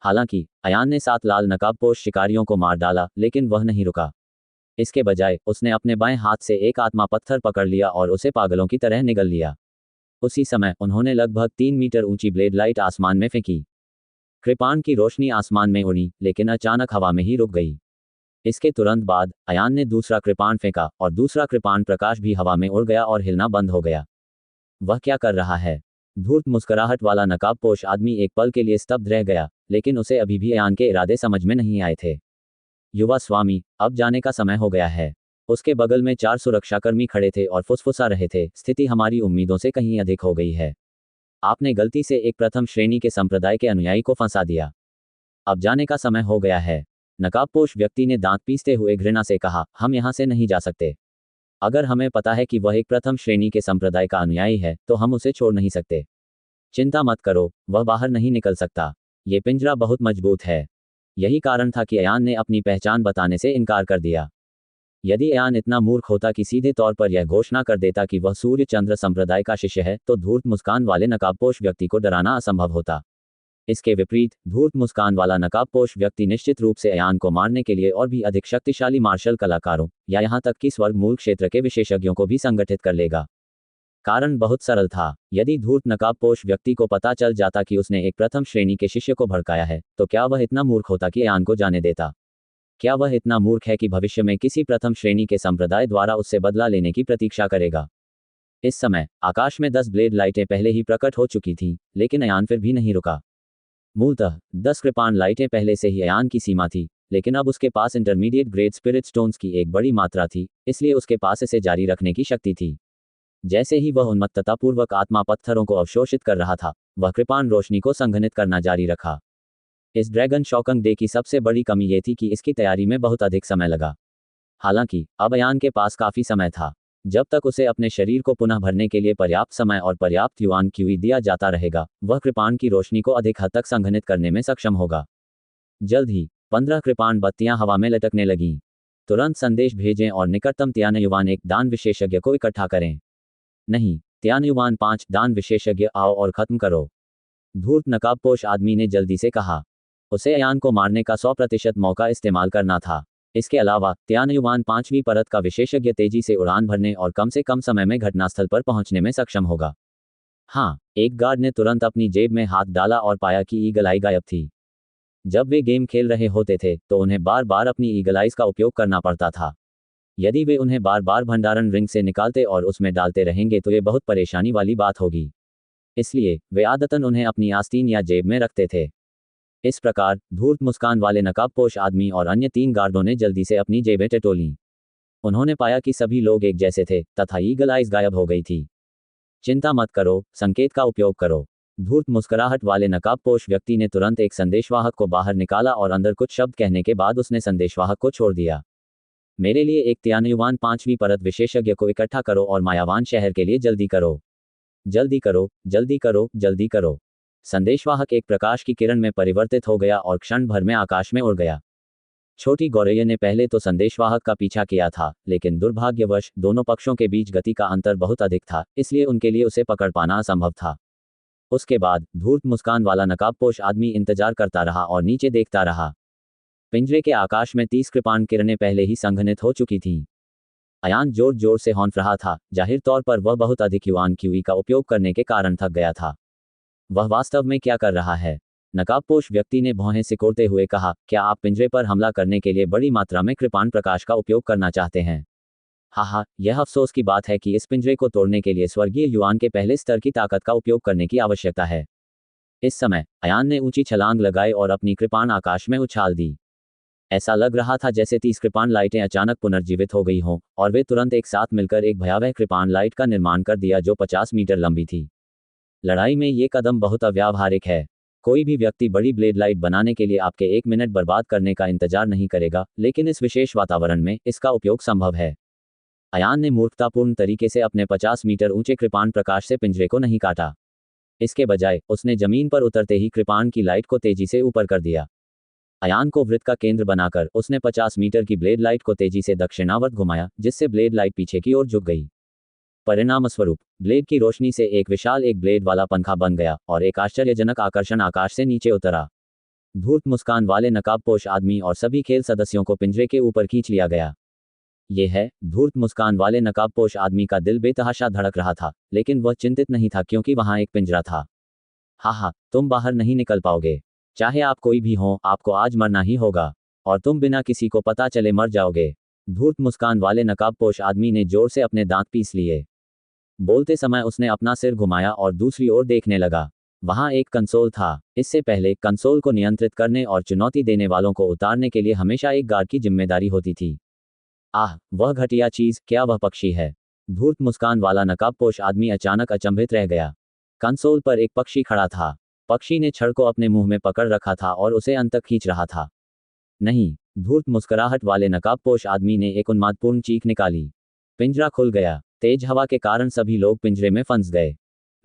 हालांकि अयान ने 7 लाल नकाबपोश शिकारियों को मार डाला, लेकिन वह नहीं रुका। इसके बजाय उसने अपने बाएं हाथ से एक आत्मा पत्थर पकड़ लिया और उसे पागलों की तरह निगल लिया। उसी समय उन्होंने लगभग 3 मीटर ऊंची ब्लेड लाइट आसमान में फेंकी। कृपाण की रोशनी आसमान में उड़ी, लेकिन अचानक हवा में ही रुक गई। इसके तुरंत बाद अयान ने दूसरा कृपाण फेंका और दूसरा कृपाण प्रकाश भी हवा में उड़ गया और हिलना बंद हो गया। वह क्या कर रहा है? धूर्त मुस्कुराहट वाला नकाबपोश आदमी एक पल के लिए स्तब्ध रह गया, लेकिन उसे अभी भी अयान के इरादे समझ में नहीं आए थे। युवा स्वामी, अब जाने का समय हो गया है। उसके बगल में 4 सुरक्षाकर्मी खड़े थे और फुसफुसा रहे थे, स्थिति हमारी उम्मीदों से कहीं अधिक हो गई है। आपने गलती से एक प्रथम श्रेणी के संप्रदाय के अनुयायी को फंसा दिया। अब जाने का समय हो गया है। नकाबपोश व्यक्ति ने दांत पीसते हुए घृणा से कहा, हम यहाँ से नहीं जा सकते। अगर हमें पता है कि वह एक प्रथम श्रेणी के संप्रदाय का अनुयायी है तो हम उसे छोड़ नहीं सकते। चिंता मत करो, वह बाहर नहीं निकल सकता। ये पिंजरा बहुत मजबूत है। यही कारण था कि अयान ने अपनी पहचान बताने से इनकार कर दिया। यदि अयान इतना मूर्ख होता कि सीधे तौर पर यह घोषणा कर देता कि वह सूर्य चंद्र संप्रदाय का शिष्य है तो धूर्त मुस्कान वाले नकाबपोश व्यक्ति को डराना असंभव होता। इसके विपरीत धूर्त मुस्कान वाला नकाबपोश व्यक्ति निश्चित रूप से अयान को मारने के लिए और भी अधिक शक्तिशाली मार्शल कलाकारों या यहाँ तक कि स्वर्गमूल क्षेत्र के विशेषज्ञों को भी संगठित कर लेगा। कारण बहुत सरल था। यदि धूर्त नकाबपोश व्यक्ति को पता चल जाता कि उसने एक प्रथम श्रेणी के शिष्य को भड़काया है तो क्या वह इतना मूर्ख होता कि अयान को जाने देता? क्या वह इतना मूर्ख है कि भविष्य में किसी प्रथम श्रेणी के संप्रदाय द्वारा उससे बदला लेने की प्रतीक्षा करेगा? इस समय आकाश में 10 ब्लेड लाइटें पहले ही प्रकट हो चुकी थीं, लेकिन अयान फिर भी नहीं रुका। मूलतः 10 कृपाण लाइटें पहले से ही अयान की सीमा थी, लेकिन अब उसके पास इंटरमीडिएट ग्रेड स्पिरिट स्टोन्स की एक बड़ी मात्रा थी, इसलिए उसके पास इसे जारी रखने की शक्ति थी। जैसे ही वह उन्मत्ततापूर्वक आत्मा पत्थरों को अवशोषित कर रहा था, वह कृपाण रोशनी को संघनित करना जारी रखा। इस ड्रैगन शॉकंग डे की सबसे बड़ी कमी ये थी कि इसकी तैयारी में बहुत अधिक समय लगा। हालांकि अब अयान के पास काफी समय था। जब तक उसे अपने शरीर को पुनः भरने के लिए पर्याप्त समय और पर्याप्त युआन क्यूई दिया जाता रहेगा, वह कृपाण की रोशनी को अधिक हद तक संघनित करने में सक्षम होगा। जल्द ही 15 कृपाण बत्तियां हवा में लटकने लगीं। तुरंत संदेश भेजें और निकटतम त्यानयुवान एक दान विशेषज्ञ को इकट्ठा करें। नहीं, त्यानयुवान 5 दान विशेषज्ञ आओ और खत्म करो। धूर्त नकाबपोश आदमी ने जल्दी से कहा। उसे अयान को मारने का 100% मौका इस्तेमाल करना था। इसके अलावा त्यानयुवान 5वीं परत का विशेषज्ञ तेजी से उड़ान भरने और कम से कम समय में घटनास्थल पर पहुंचने में सक्षम होगा। हाँ, एक गार्ड ने तुरंत अपनी जेब में हाथ डाला और पाया कि ईगल आई गायब थी। जब वे गेम खेल रहे होते थे तो उन्हें बार बार अपनी ईगल आइज का उपयोग करना पड़ता था। यदि वे उन्हें बार बार भंडारण रिंग से निकालते और उसमें डालते रहेंगे तो ये बहुत परेशानी वाली बात होगी। इसलिए वे आदतन उन्हें अपनी आस्तीन या जेब में रखते थे। इस प्रकार धूर्त मुस्कान वाले नकाबपोश आदमी और अन्य 3 गार्डों ने जल्दी से अपनी जेबें टटोलीं। उन्होंने पाया कि सभी लोग एक जैसे थे तथा ईगल आइज गायब हो गई थी। चिंता मत करो, संकेत का उपयोग करो। धूर्त मुस्कुराहट वाले नकाबपोश व्यक्ति ने तुरंत एक संदेशवाहक को बाहर निकाला और अंदर कुछ शब्द कहने के बाद उसने संदेशवाहक को छोड़ दिया। मेरे लिए एक त्यानयुवान 5वीं परत विशेषज्ञ को इकट्ठा करो और मायावान शहर के लिए जल्दी करो। जल्दी करो, जल्दी करो, जल्दी करो। संदेशवाहक एक प्रकाश की किरण में परिवर्तित हो गया और क्षण भर में आकाश में उड़ गया। छोटी गौरैया ने पहले तो संदेशवाहक का पीछा किया था, लेकिन दुर्भाग्यवश दोनों पक्षों के बीच गति का अंतर बहुत अधिक था, इसलिए उनके लिए उसे पकड़ पाना असंभव था। उसके बाद धूर्त मुस्कान वाला नकाबपोश आदमी इंतजार करता रहा और नीचे देखता रहा। पिंजरे के आकाश में 30 कृपाण किरणें पहले ही संघनित हो चुकी थीं। अयान जोर जोर से हौंफ रहा था, जाहिर तौर पर वह बहुत अधिक युआन क्यूई का उपयोग करने के कारण थक गया था। वह वास्तव में क्या कर रहा है? नकाबपोश व्यक्ति ने भौहें सिकोड़ते हुए कहा, क्या आप पिंजरे पर हमला करने के लिए बड़ी मात्रा में कृपाण प्रकाश का उपयोग करना चाहते हैं? हाँ, यह अफसोस की बात है कि इस पिंजरे को तोड़ने के लिए स्वर्गीय युआन के पहले स्तर की ताकत का उपयोग करने की आवश्यकता है। इस समय अयान ने ऊंची छलांग लगाई और अपनी कृपाण आकाश में उछाल दी। ऐसा लग रहा था जैसे 30 कृपाण लाइटें अचानक पुनर्जीवित हो गई हों और वे तुरंत एक साथ मिलकर एक भयावह कृपाण लाइट का निर्माण कर दिया जो 50 मीटर लंबी थी। लड़ाई में ये कदम बहुत अव्यावहारिक है। कोई भी व्यक्ति बड़ी ब्लेड लाइट बनाने के लिए आपके 1 मिनट बर्बाद करने का इंतजार नहीं करेगा, लेकिन इस विशेष वातावरण में इसका उपयोग संभव है। अयान ने मूर्खतापूर्ण तरीके से अपने 50 मीटर ऊंचे कृपाण प्रकाश से पिंजरे को नहीं काटा। इसके बजाय उसने जमीन पर उतरते ही कृपाण की लाइट को तेजी से ऊपर कर दिया। अयान को वृत्त का केंद्र बनाकर उसने 50 मीटर की ब्लेड लाइट को तेजी से दक्षिणावर्त घुमाया, जिससे ब्लेड लाइट पीछे की ओर झुक गई। परिणामस्वरूप ब्लेड की रोशनी से एक विशाल एक ब्लेड वाला पंखा बन गया और एक आश्चर्यजनक आकर्षण आकाश से नीचे उतरा। धूर्त मुस्कान वाले नकाबपोश आदमी और सभी खेल सदस्यों को पिंजरे के ऊपर खींच लिया गया। ये है, धूर्त मुस्कान वाले नकाबपोश आदमी का दिल बेतहाशा धड़क रहा था, लेकिन वह चिंतित नहीं था क्योंकि वहां एक पिंजरा था। हाँ, तुम बाहर नहीं निकल पाओगे। चाहे आप कोई भी हो, आपको आज मरना ही होगा और तुम बिना किसी को पता चले मर जाओगे। धूर्त मुस्कान वाले नकाबपोश आदमी ने जोर से अपने दांत पीस लिए। बोलते समय उसने अपना सिर घुमाया और दूसरी ओर देखने लगा। वहां एक कंसोल था। इससे पहले कंसोल को नियंत्रित करने और चुनौती देने वालों को उतारने के लिए हमेशा एक गार्ड की जिम्मेदारी होती थी। आह, वह घटिया चीज, क्या वह पक्षी है? धूर्त मुस्कान वाला नकाबपोश आदमी अचानक अचंभित रह गया। कंसोल पर एक पक्षी खड़ा था। पक्षी ने छड़ को अपने मुंह में पकड़ रखा था और उसे अंत तक खींच रहा था। नहीं, धूर्त मुस्कुराहट वाले नकाबपोश आदमी ने एक उन्मादपूर्ण चीख निकाली। पिंजरा खुल गया। तेज हवा के कारण सभी लोग पिंजरे में फंस गए।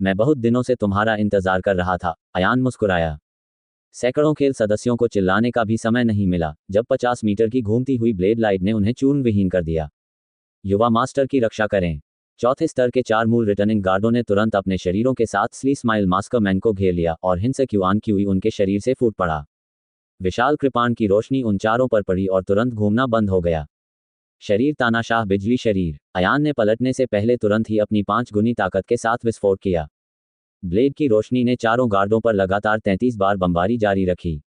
मैं बहुत दिनों से तुम्हारा इंतजार कर रहा था, अयान मुस्कुराया। सैकड़ों खेल सदस्यों को चिल्लाने का भी समय नहीं मिला जब 50 मीटर की घूमती हुई ब्लेड लाइट ने उन्हें चूर्ण विहीन कर दिया। युवा मास्टर की रक्षा करें। चौथे स्तर के 4 मूल रिटर्निंग गार्डों ने तुरंत अपने शरीरों के साथ स्ली स्माइल मास्करमैन को घेर लिया और हिंसक युआन क्यूई उनके शरीर से फूट पड़ा। विशाल कृपाण की रोशनी उन चारों पर पड़ी और तुरंत घूमना बंद हो गया। शरीर तानाशाह बिजली शरीर। अयान ने पलटने से पहले तुरंत ही अपनी 5 गुनी ताकत के साथ विस्फोट किया। ब्लेड की रोशनी ने चारों गार्डों पर लगातार 33 बार बमबारी जारी रखी।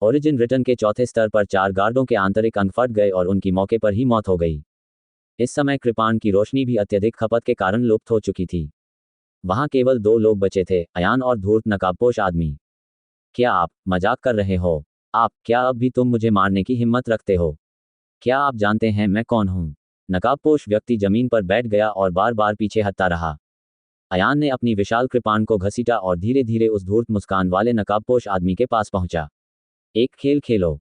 ओरिजिन रिटर्न के चौथे स्तर पर 4 गार्डों के आंतरिक अंग फट गए और उनकी मौके पर ही मौत हो गई। इस समय कृपाण की रोशनी भी अत्यधिक खपत के कारण लुप्त हो चुकी थी। वहां केवल 2 लोग बचे थे, अयान और धूर्त नकाबपोश आदमी। क्या आप मजाक कर रहे हो? क्या अब भी तुम मुझे मारने की हिम्मत रखते हो? क्या आप जानते हैं मैं कौन हूं? नकाबपोश व्यक्ति जमीन पर बैठ गया और बार बार पीछे हटता रहा। अयान ने अपनी विशाल कृपाण को घसीटा और धीरे धीरे उस धूर्त मुस्कान वाले नकाबपोश आदमी के पास पहुंचा। एक खेल खेलो।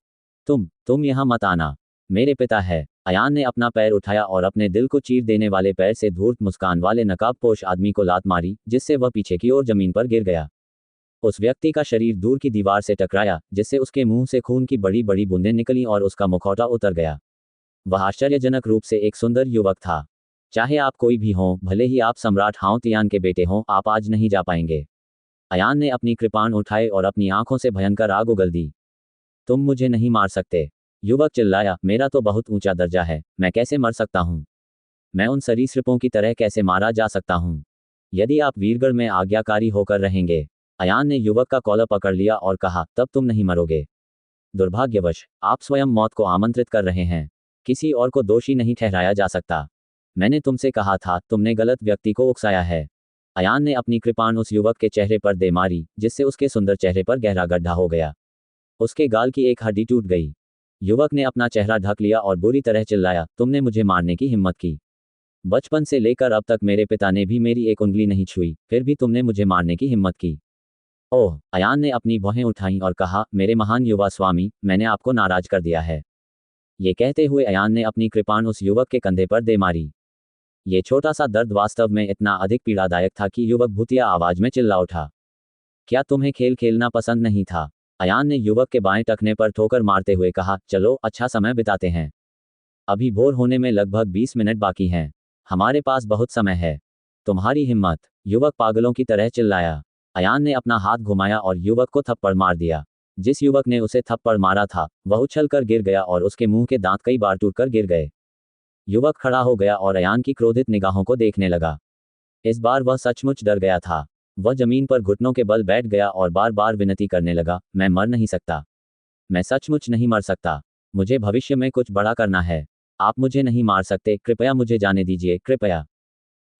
तुम यहां मत आना। मेरे पिता है। अयान ने अपना पैर उठाया और अपने दिल को चीर देने वाले पैर से धूर्त मुस्कान वाले नकाबपोश आदमी को लात मारी, जिससे वह पीछे की ओर जमीन पर गिर गया। उस व्यक्ति का शरीर दूर की दीवार से टकराया, जिससे उसके मुंह से खून की बड़ी बड़ी बूंदें निकलीं और उसका मुखौटा उतर गया। वह आश्चर्यजनक रूप से एक सुंदर युवक था। चाहे आप कोई भी हों, भले ही आप सम्राट हाओ तियान के बेटे हों, आप आज नहीं जा पाएंगे। अयान ने अपनी कृपाण उठाए और अपनी आंखों से भयंकर आग उगल दी। तुम मुझे नहीं मार सकते। युवक चिल्लाया, मेरा तो बहुत ऊंचा दर्जा है, मैं कैसे मर सकता हूं? मैं उन सरीसृपों की तरह कैसे मारा जा सकता हूं? यदि आप वीरगढ़ में आज्ञाकारी होकर रहेंगे। अयान ने युवक का कॉलर पकड़ लिया और कहा, तब तुम नहीं मरोगे। दुर्भाग्यवश आप स्वयं मौत को आमंत्रित कर रहे हैं। किसी और को दोषी नहीं ठहराया जा सकता। मैंने तुमसे कहा था, तुमने गलत व्यक्ति को उकसाया है। अयान ने अपनी कृपाण उस युवक के चेहरे पर दे मारी, जिससे उसके सुंदर चेहरे पर गहरा गड्ढा हो गया। उसके गाल की एक हड्डी टूट गई। युवक ने अपना चेहरा ढक लिया और बुरी तरह चिल्लाया, तुमने मुझे मारने की हिम्मत की। बचपन से लेकर अब तक मेरे पिता ने भी मेरी एक उंगली नहीं छुई, फिर भी तुमने मुझे मारने की हिम्मत की। ओह, अयान ने अपनी भौहें उठाईं और कहा, मेरे महान युवा स्वामी, मैंने आपको नाराज कर दिया है। ये कहते हुए अयान ने अपनी कृपाण उस युवक के कंधे पर दे मारी। ये छोटा सा दर्द वास्तव में इतना अधिक पीड़ादायक था कि युवक भूतिया आवाज में चिल्ला उठा। क्या तुम्हें खेल खेलना पसंद नहीं था? अयान ने युवक के बाएं टखने पर ठोकर मारते हुए कहा, चलो अच्छा समय बिताते हैं। अभी भोर होने में लगभग 20 मिनट बाकी हैं। हमारे पास बहुत समय है। तुम्हारी हिम्मत! युवक पागलों की तरह चिल्लाया। अयान ने अपना हाथ घुमाया और युवक को थप्पड़ मार दिया। जिस युवक ने उसे थप्पड़ मारा था, वह उछलकर गिर गया और उसके मुंह के दांत कई बार टूटकर गिर गए। युवक खड़ा हो गया और अयान की क्रोधित निगाहों को देखने लगा। इस बार वह सचमुच डर गया था। वह जमीन पर घुटनों के बल बैठ गया और बार बार विनती करने लगा, मैं मर नहीं सकता। मैं सचमुच नहीं मर सकता। मुझे भविष्य में कुछ बड़ा करना है। आप मुझे नहीं मार सकते, कृपया मुझे जाने दीजिए, कृपया।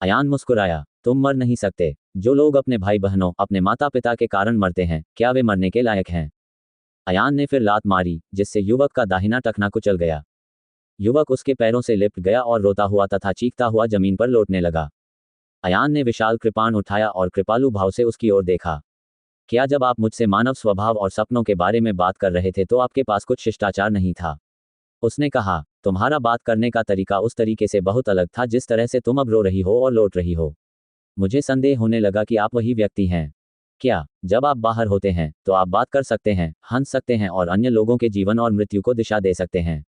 अयान मुस्कुराया, तुम मर नहीं सकते। जो लोग अपने भाई बहनों, अपने माता पिता के कारण मरते हैं, क्या वे मरने के लायक हैं? अयान ने फिर लात मारी, जिससे युवक का दाहिना टखना कुचल गया। युवक उसके पैरों से लिपट गया और रोता हुआ तथा चीखता हुआ जमीन पर लौटने लगा। अयान ने विशाल कृपाण उठाया और कृपालु भाव से उसकी ओर देखा। क्या जब आप मुझसे मानव स्वभाव और सपनों के बारे में बात कर रहे थे तो आपके पास कुछ शिष्टाचार नहीं था? उसने कहा, तुम्हारा बात करने का तरीका उस तरीके से बहुत अलग था जिस तरह से तुम अब रो रही हो और लौट रही हो। मुझे संदेह होने लगा कि आप वही व्यक्ति हैं। क्या जब आप बाहर होते हैं तो आप बात कर सकते हैं, हंस सकते हैं और अन्य लोगों के जीवन और मृत्यु को दिशा दे सकते हैं?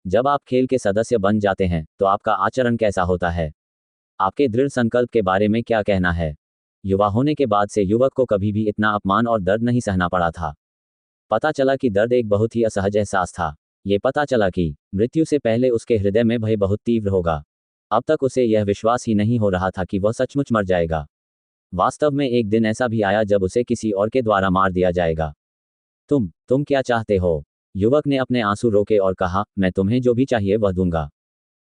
जब आप खेल के सदस्य बन जाते हैं तो आपका आचरण कैसा होता है? आपके दृढ़ संकल्प के बारे में क्या कहना है? युवा होने के बाद से युवक को कभी भी इतना अपमान और दर्द नहीं सहना पड़ा था। पता चला कि दर्द एक बहुत ही असहज एहसास था। ये पता चला कि मृत्यु से पहले उसके हृदय में भय बहुत तीव्र होगा। अब तक उसे यह विश्वास ही नहीं हो रहा था कि वह सचमुच मर जाएगा। वास्तव में एक दिन ऐसा भी आया जब उसे किसी और के द्वारा मार दिया जाएगा। तुम क्या चाहते हो? युवक ने अपने आंसू रोके और कहा, मैं तुम्हें जो भी चाहिए वह दूंगा।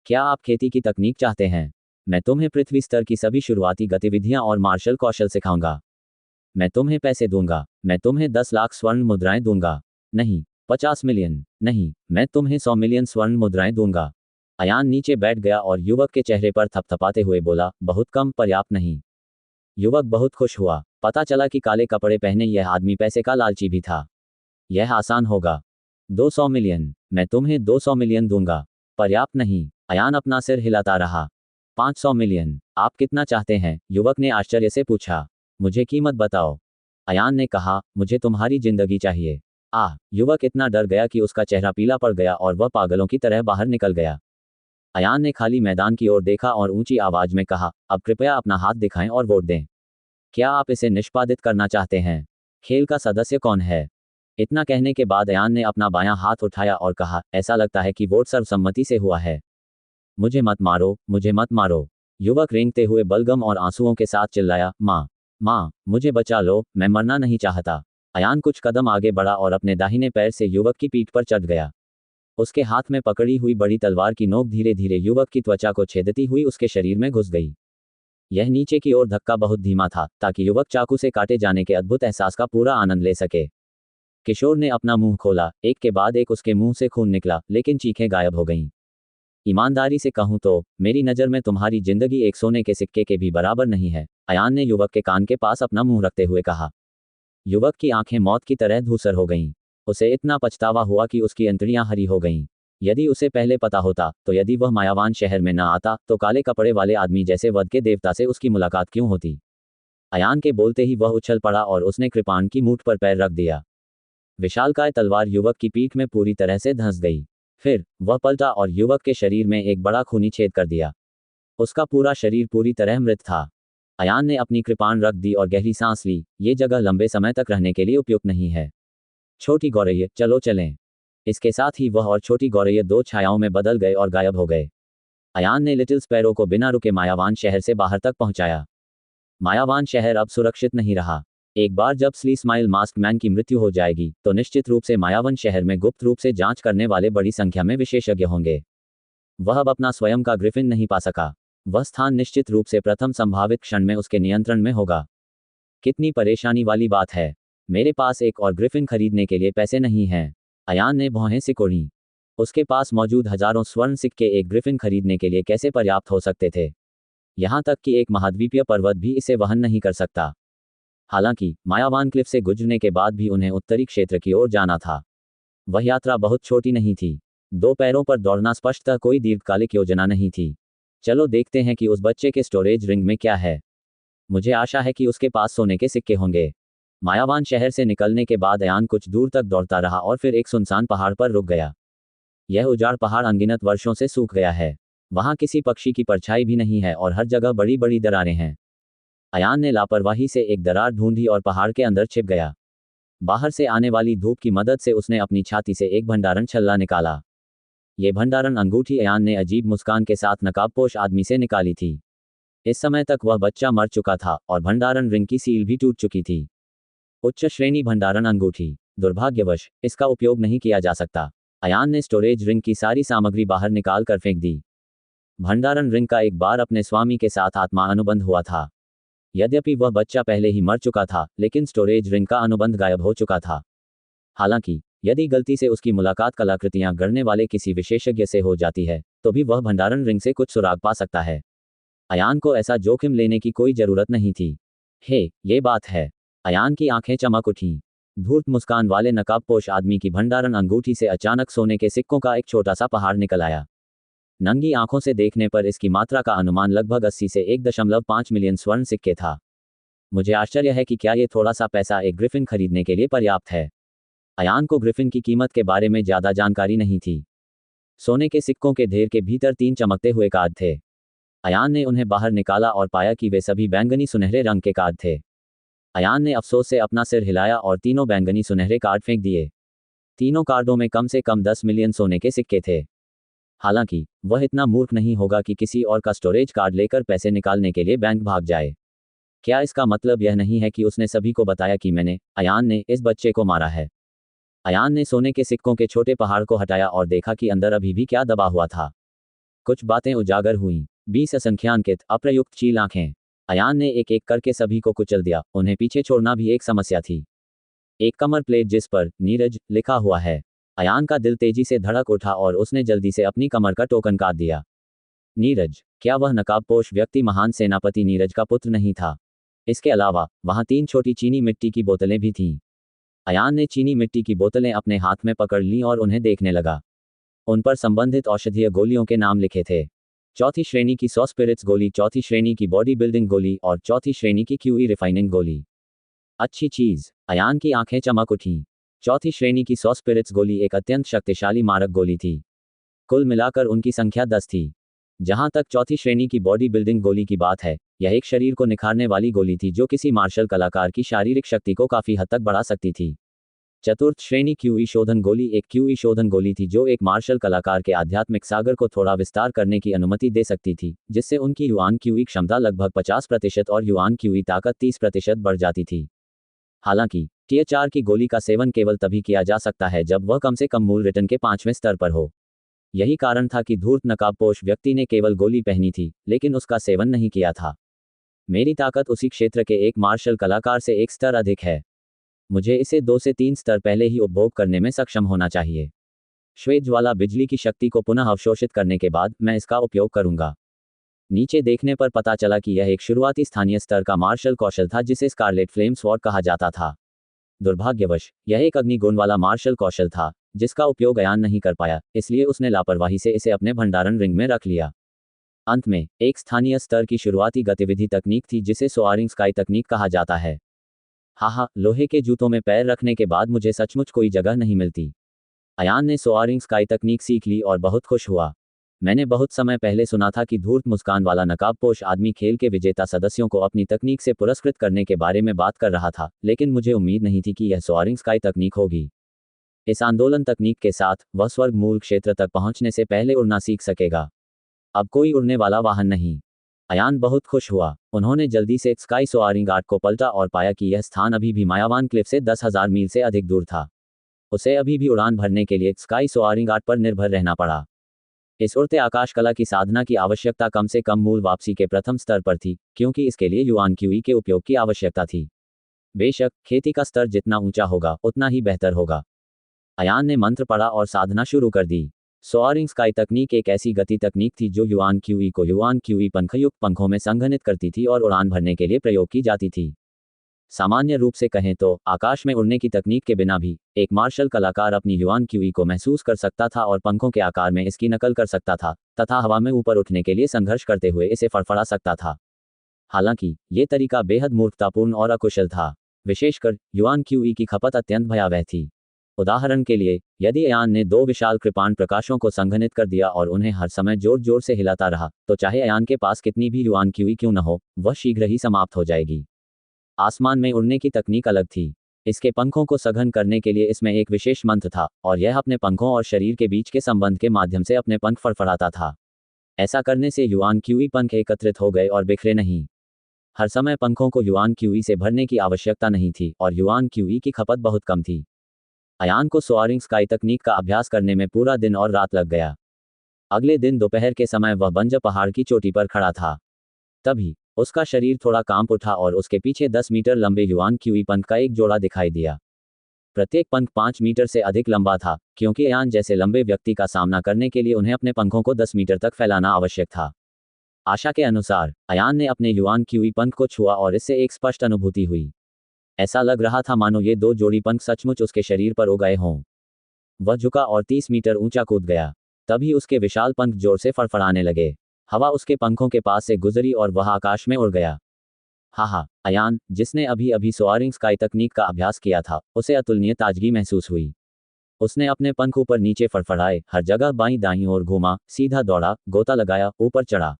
क्या आप खेती की तकनीक चाहते हैं? मैं तुम्हें पृथ्वी स्तर की सभी शुरुआती गतिविधियां और मार्शल कौशल सिखाऊंगा। मैं तुम्हें पैसे दूंगा, मैं तुम्हें 10 लाख स्वर्ण मुद्राएं दूंगा। नहीं, 50 मिलियन, नहीं, मैं तुम्हें 100 मिलियन स्वर्ण मुद्राएं दूंगा। अयान नीचे बैठ गया और युवक के चेहरे पर थपथपाते हुए बोला, बहुत कम, पर्याप्त नहीं। युवक बहुत खुश हुआ, पता चला कि काले कपड़े पहने यह आदमी पैसे का लालची भी था। यह आसान होगा। 200 मिलियन, मैं तुम्हें 200 मिलियन दूंगा। पर्याप्त नहीं, अयान अपना सिर हिलाता रहा। 500 मिलियन, आप कितना चाहते हैं? युवक ने आश्चर्य से पूछा। मुझे कीमत बताओ। अयान ने कहा, मुझे तुम्हारी जिंदगी चाहिए। युवक इतना डर गया कि उसका चेहरा पीला पड़ गया और वह पागलों की तरह बाहर निकल गया। अयान ने खाली मैदान की ओर देखा और ऊंची आवाज में कहा, अब कृपया अपना हाथ दिखाएं और वोट दें। क्या आप इसे निष्पादित करना चाहते हैं? खेल का सदस्य कौन है? इतना कहने के बाद अयान ने अपना बायां हाथ उठाया और कहा, ऐसा लगता है कि वोट सर्वसम्मति से हुआ है। मुझे मत मारो, मुझे मत मारो। युवक रेंगते हुए बलगम और आंसुओं के साथ चिल्लाया, माँ, मुझे बचा लो, मैं मरना नहीं चाहता। अयान कुछ कदम आगे बढ़ा और अपने दाहिने पैर से युवक की पीठ पर चढ़ गया। उसके हाथ में पकड़ी हुई बड़ी तलवार की नोक धीरे धीरे युवक की त्वचा को छेदती हुई उसके शरीर में घुस गई। यह नीचे की ओर धक्का बहुत धीमा था, ताकि युवक चाकू से काटे जाने के अद्भुत एहसास का पूरा आनंद ले सके। किशोर ने अपना मुंह खोला, एक के बाद एक उसके मुंह से खून निकला, लेकिन चीखें गायब हो गईं। ईमानदारी से कहूं तो मेरी नज़र में तुम्हारी जिंदगी एक सोने के सिक्के के भी बराबर नहीं है, अयान ने युवक के कान के पास अपना मुंह रखते हुए कहा। युवक की आंखें मौत की तरह धूसर हो गईं। उसे इतना पछतावा हुआ कि उसकी अंतड़ियां हरी हो गईं। यदि उसे पहले पता होता, तो यदि वह मायावान शहर में न आता, तो काले कपड़े वाले आदमी जैसे वध के देवता से उसकी मुलाकात क्यों होती? अयान के बोलते ही वह उछल पड़ा और उसने कृपाण की मूठ पर पैर रख दिया। विशालकाय तलवार युवक की पीठ में पूरी तरह से धंस गई। फिर वह पलटा और युवक के शरीर में एक बड़ा खूनी छेद कर दिया। उसका पूरा शरीर पूरी तरह मृत था। अयान ने अपनी कृपाण रख दी और गहरी सांस ली। ये जगह लंबे समय तक रहने के लिए उपयुक्त नहीं है। छोटी गौरैया, चलो चलें। इसके साथ ही वह और छोटी गौरैया दो छायाओं में बदल गए और गायब हो गए। अयान ने लिटिल स्पैरो को बिना रुके मायावान शहर से बाहर तक पहुंचाया। मायावान शहर अब सुरक्षित नहीं रहा। एक बार जब स्ली स्माइल मास्क मैन की मृत्यु हो जाएगी, तो निश्चित रूप से मायावन शहर में गुप्त रूप से जांच करने वाले बड़ी संख्या में विशेषज्ञ होंगे। वह अब अपना स्वयं का ग्रिफिन नहीं पा सका। वह स्थान निश्चित रूप से प्रथम संभावित क्षण में उसके नियंत्रण में होगा। कितनी परेशानी वाली बात है। मेरे पास एक और ग्रिफिन खरीदने के लिए पैसे नहीं हैं। अयान ने भौहें सिकोड़ी। उसके पास मौजूद हजारों स्वर्ण सिक्के एक ग्रिफिन खरीदने के लिए कैसे पर्याप्त हो सकते थे? यहां तक कि एक महाद्वीपीय पर्वत भी इसे वहन नहीं कर सकता। हालांकि मायावान क्लिफ से गुजरने के बाद भी उन्हें उत्तरी क्षेत्र की ओर जाना था। वह यात्रा बहुत छोटी नहीं थी। 2 पैरों पर दौड़ना स्पष्टतः कोई दीर्घकालिक योजना नहीं थी। चलो देखते हैं कि उस बच्चे के स्टोरेज रिंग में क्या है। मुझे आशा है कि उसके पास सोने के सिक्के होंगे। मायावान शहर से निकलने के बाद अयान कुछ दूर तक दौड़ता रहा और फिर एक सुनसान पहाड़ पर रुक गया। यह उजाड़ पहाड़ अनगिनत वर्षों से सूख गया है। वहां किसी पक्षी की परछाई भी नहीं है और हर जगह बड़ी बड़ी दरारें हैं। अयान ने लापरवाही से एक दरार ढूंढी और पहाड़ के अंदर छिप गया। बाहर से आने वाली धूप की मदद से उसने अपनी छाती से एक भंडारण छल्ला निकाला। ये भंडारण अंगूठी अयान ने अजीब मुस्कान के साथ नकाबपोश आदमी से निकाली थी। इस समय तक वह बच्चा मर चुका था और भंडारण रिंग की सील भी टूट चुकी थी। उच्च श्रेणी भंडारण अंगूठी। दुर्भाग्यवश इसका उपयोग नहीं किया जा सकता। अयान ने स्टोरेज रिंग की सारी सामग्री बाहर निकाल कर फेंक दी। भंडारण रिंग का एक बार अपने स्वामी के साथ आत्मा अनुबंध हुआ था। यद्यपि वह बच्चा पहले ही मर चुका था, लेकिन स्टोरेज रिंग का अनुबंध गायब हो चुका था। हालांकि यदि गलती से उसकी मुलाकात कलाकृतियां गढ़ने वाले किसी विशेषज्ञ से हो जाती है, तो भी वह भंडारण रिंग से कुछ सुराग पा सकता है। अयान को ऐसा जोखिम लेने की कोई जरूरत नहीं थी। ये बात है। अयान की आंखें चमक उठीं। धूर्त मुस्कान वाले नकाबपोश आदमी की भंडारण अंगूठी से अचानक सोने के सिक्कों का एक छोटा सा पहाड़ निकल आया। नंगी आंखों से देखने पर इसकी मात्रा का अनुमान लगभग 80 से 1.5 मिलियन स्वर्ण सिक्के था। मुझे आश्चर्य है कि क्या ये थोड़ा सा पैसा एक ग्रिफिन खरीदने के लिए पर्याप्त है। अयान को ग्रिफिन की कीमत के बारे में ज्यादा जानकारी नहीं थी। सोने के सिक्कों के ढेर के भीतर 3 चमकते हुए कार्ड थे। अयान ने उन्हें बाहर निकाला और पाया कि वे सभी बैंगनी सुनहरे रंग के कार्ड थे। अयान ने अफसोस से अपना सिर हिलाया और तीनों बैंगनी सुनहरे कार्ड फेंक दिए। तीनों कार्डों में कम से कम 10 मिलियन सोने के सिक्के थे। हालांकि वह इतना मूर्ख नहीं होगा कि किसी और का स्टोरेज कार्ड लेकर पैसे निकालने के लिए बैंक भाग जाए। क्या इसका मतलब यह नहीं है कि उसने सभी को बताया कि अयान ने इस बच्चे को मारा है? अयान ने सोने के सिक्कों के छोटे पहाड़ को हटाया और देखा कि अंदर अभी भी क्या दबा हुआ था। कुछ बातें उजागर हुईं। 20 असंख्यानकित अप्रयुक्त चील आंखें। अयान ने एक एक करके सभी को कुचल दिया, उन्हें पीछे छोड़ना भी एक समस्या थी। एक कमर प्लेट जिस पर नीरज लिखा हुआ है। अयान का दिल तेजी से धड़क उठा और उसने जल्दी से अपनी कमर का टोकन काट दिया। नीरज, क्या वह नकाबपोश व्यक्ति महान सेनापति नीरज का पुत्र नहीं था? इसके अलावा वहां 3 छोटी चीनी मिट्टी की बोतलें भी थीं। अयान ने चीनी मिट्टी की बोतलें अपने हाथ में पकड़ लीं और उन्हें देखने लगा। उन पर संबंधित औषधीय गोलियों के नाम लिखे थे। चौथी श्रेणी की 100 स्पिरिट्स गोली, चौथी श्रेणी की बॉडी बिल्डिंग गोली और चौथी श्रेणी की क्यूई रिफाइनिंग गोली। अच्छी चीज, अयान की आंखें चमक उठीं। चौथी श्रेणी की 100 स्पिरिट्स गोली एक अत्यंत शक्तिशाली मारक गोली थी। कुल मिलाकर उनकी संख्या 10 थी। जहां तक चौथी श्रेणी की बॉडी बिल्डिंग गोली की बात है, यह एक शरीर को निखारने वाली गोली थी जो किसी मार्शल कलाकार की शारीरिक शक्ति को काफी हद तक बढ़ा सकती थी। चतुर्थ श्रेणी क्यूई शोधन गोली एक क्यूई शोधन गोली थी जो एक मार्शल कलाकार के आध्यात्मिक सागर को थोड़ा विस्तार करने की अनुमति दे सकती थी, जिससे उनकी युआन क्यूई क्षमता लगभग 50% और युआन क्यूई ताकत 30% बढ़ जाती थी। हालांकि टियर 4 की गोली का सेवन केवल तभी किया जा सकता है जब वह कम से कम मूल रिटर्न के 5वें स्तर पर हो। यही कारण था कि धूर्त नकाबपोश व्यक्ति ने केवल गोली पहनी थी, लेकिन उसका सेवन नहीं किया था। मेरी ताकत उसी क्षेत्र के एक मार्शल कलाकार से एक स्तर अधिक है। मुझे इसे 2 से 3 स्तर पहले ही उपभोग करने में सक्षम होना चाहिए। श्वेत ज्वाला बिजली की शक्ति को पुनः अवशोषित करने के बाद मैं इसका उपयोग करूंगा। नीचे देखने पर पता चला कि यह एक शुरुआती स्थानीय स्तर का मार्शल कौशल था जिसे स्कारलेट फ्लेम स्वॉर्ड कहा जाता था। दुर्भाग्यवश यह एक अग्निगुण वाला मार्शल कौशल था जिसका उपयोग अयान नहीं कर पाया, इसलिए उसने लापरवाही से इसे अपने भंडारण रिंग में रख लिया। अंत में एक स्थानीय स्तर की शुरुआती गतिविधि तकनीक थी जिसे सोआरिंग स्काई तकनीक कहा जाता है। हाहा, लोहे के जूतों में पैर रखने के बाद मुझे सचमुच कोई जगह नहीं मिलती। अयान ने सोआरिंग स्काई तकनीक सीख ली और बहुत खुश हुआ। मैंने बहुत समय पहले सुना था कि धूर्त मुस्कान वाला नकाबपोश आदमी खेल के विजेता सदस्यों को अपनी तकनीक से पुरस्कृत करने के बारे में बात कर रहा था, लेकिन मुझे उम्मीद नहीं थी कि यह सोआरिंग स्काई तकनीक होगी। इस आंदोलन तकनीक के साथ वह स्वर्ग मूल क्षेत्र तक पहुंचने से पहले उड़ना सीख सकेगा। अब कोई उड़ने वाला वाहन नहीं। अयान बहुत खुश हुआ। उन्होंने जल्दी से स्काई सोआरिंग आर्ट को पलटा और पाया कि यह स्थान अभी भी मायावान क्लिफ से 10,000 मील से अधिक दूर था। उसे अभी भी उड़ान भरने के लिए स्काई सोआरिंग आर्ट पर निर्भर रहना पड़ा। इस उड़ते आकाश कला की साधना की आवश्यकता कम से कम मूल वापसी के प्रथम स्तर पर थी, क्योंकि इसके लिए युआन क्यूई के उपयोग की आवश्यकता थी। बेशक खेती का स्तर जितना ऊंचा होगा उतना ही बेहतर होगा। अयान ने मंत्र पढ़ा और साधना शुरू कर दी। सोआरिंग स्काई तकनीक एक ऐसी गति तकनीक थी जो युआन क्यूई को युआन क्यूई पंखयुक्त पंखों में संघनित करती थी और उड़ान भरने के लिए प्रयोग की जाती थी। सामान्य रूप से कहें तो आकाश में उड़ने की तकनीक के बिना भी एक मार्शल कलाकार अपनी युआन क्यूई को महसूस कर सकता था और पंखों के आकार में इसकी नकल कर सकता था तथा हवा में ऊपर उठने के लिए संघर्ष करते हुए इसे फड़फड़ा सकता था। हालांकि ये तरीका बेहद मूर्खतापूर्ण और अकुशल था। विशेषकर युआन क्यूई की खपत अत्यंत भयावह थी। उदाहरण के लिए, यदि अयान ने 2 विशाल कृपाण प्रकाशों को संघनित कर दिया और उन्हें हर समय जोर जोर से हिलाता रहा, तो चाहे अयान के पास कितनी भी युआन क्यूई क्यों न हो, वह शीघ्र ही समाप्त हो जाएगी। आसमान में उड़ने की तकनीक अलग थी। इसके पंखों को सघन करने के लिए इसमें एक विशेष मंत्र था और यह अपने पंखों और शरीर के बीच के संबंध के माध्यम से अपने पंख फड़फड़ाता था। ऐसा करने से युआन क्यूई पंख एकत्रित हो गए और बिखरे नहीं। हर समय पंखों को युआन क्यूई से भरने की आवश्यकता नहीं थी और युआन क्यूई की खपत बहुत कम थी। अयान को सोआरिंग स्काई तकनीक का अभ्यास करने में पूरा दिन और रात लग गया। अगले दिन दोपहर के समय वह बंजर पहाड़ की चोटी पर खड़ा था। तभी उसका शरीर थोड़ा कांप उठा और उसके पीछे 10 मीटर लंबे युआन क्यूई पंख का एक जोड़ा दिखाई दिया। प्रत्येक पंख 5 मीटर से अधिक लंबा था, क्योंकि अयान जैसे लंबे व्यक्ति का सामना करने के लिए उन्हें अपने पंखों को 10 मीटर तक फैलाना आवश्यक था। आशा के अनुसार अयान ने अपने युआन क्यूई पंख को छुआ और इससे एक स्पष्ट अनुभूति हुई। ऐसा लग रहा था मानो ये 2 जोड़ी पंख सचमुच उसके शरीर पर उगाए हों। वह झुका और 30 मीटर ऊंचा कूद गया। तभी उसके विशाल पंख जोर से फड़फड़ाने लगे। हवा उसके पंखों के पास से गुजरी और वह आकाश में उड़ गया। हाहा, अयान, जिसने अभी अभी सोआरिंग स्काई तकनीक का अभ्यास किया था, उसे अतुलनीय ताजगी महसूस हुई। उसने अपने पंख ऊपर नीचे फड़फड़ाए, हर जगह बाईं दाईं ओर घूमा, सीधा दौड़ा, गोता लगाया, ऊपर चढ़ा।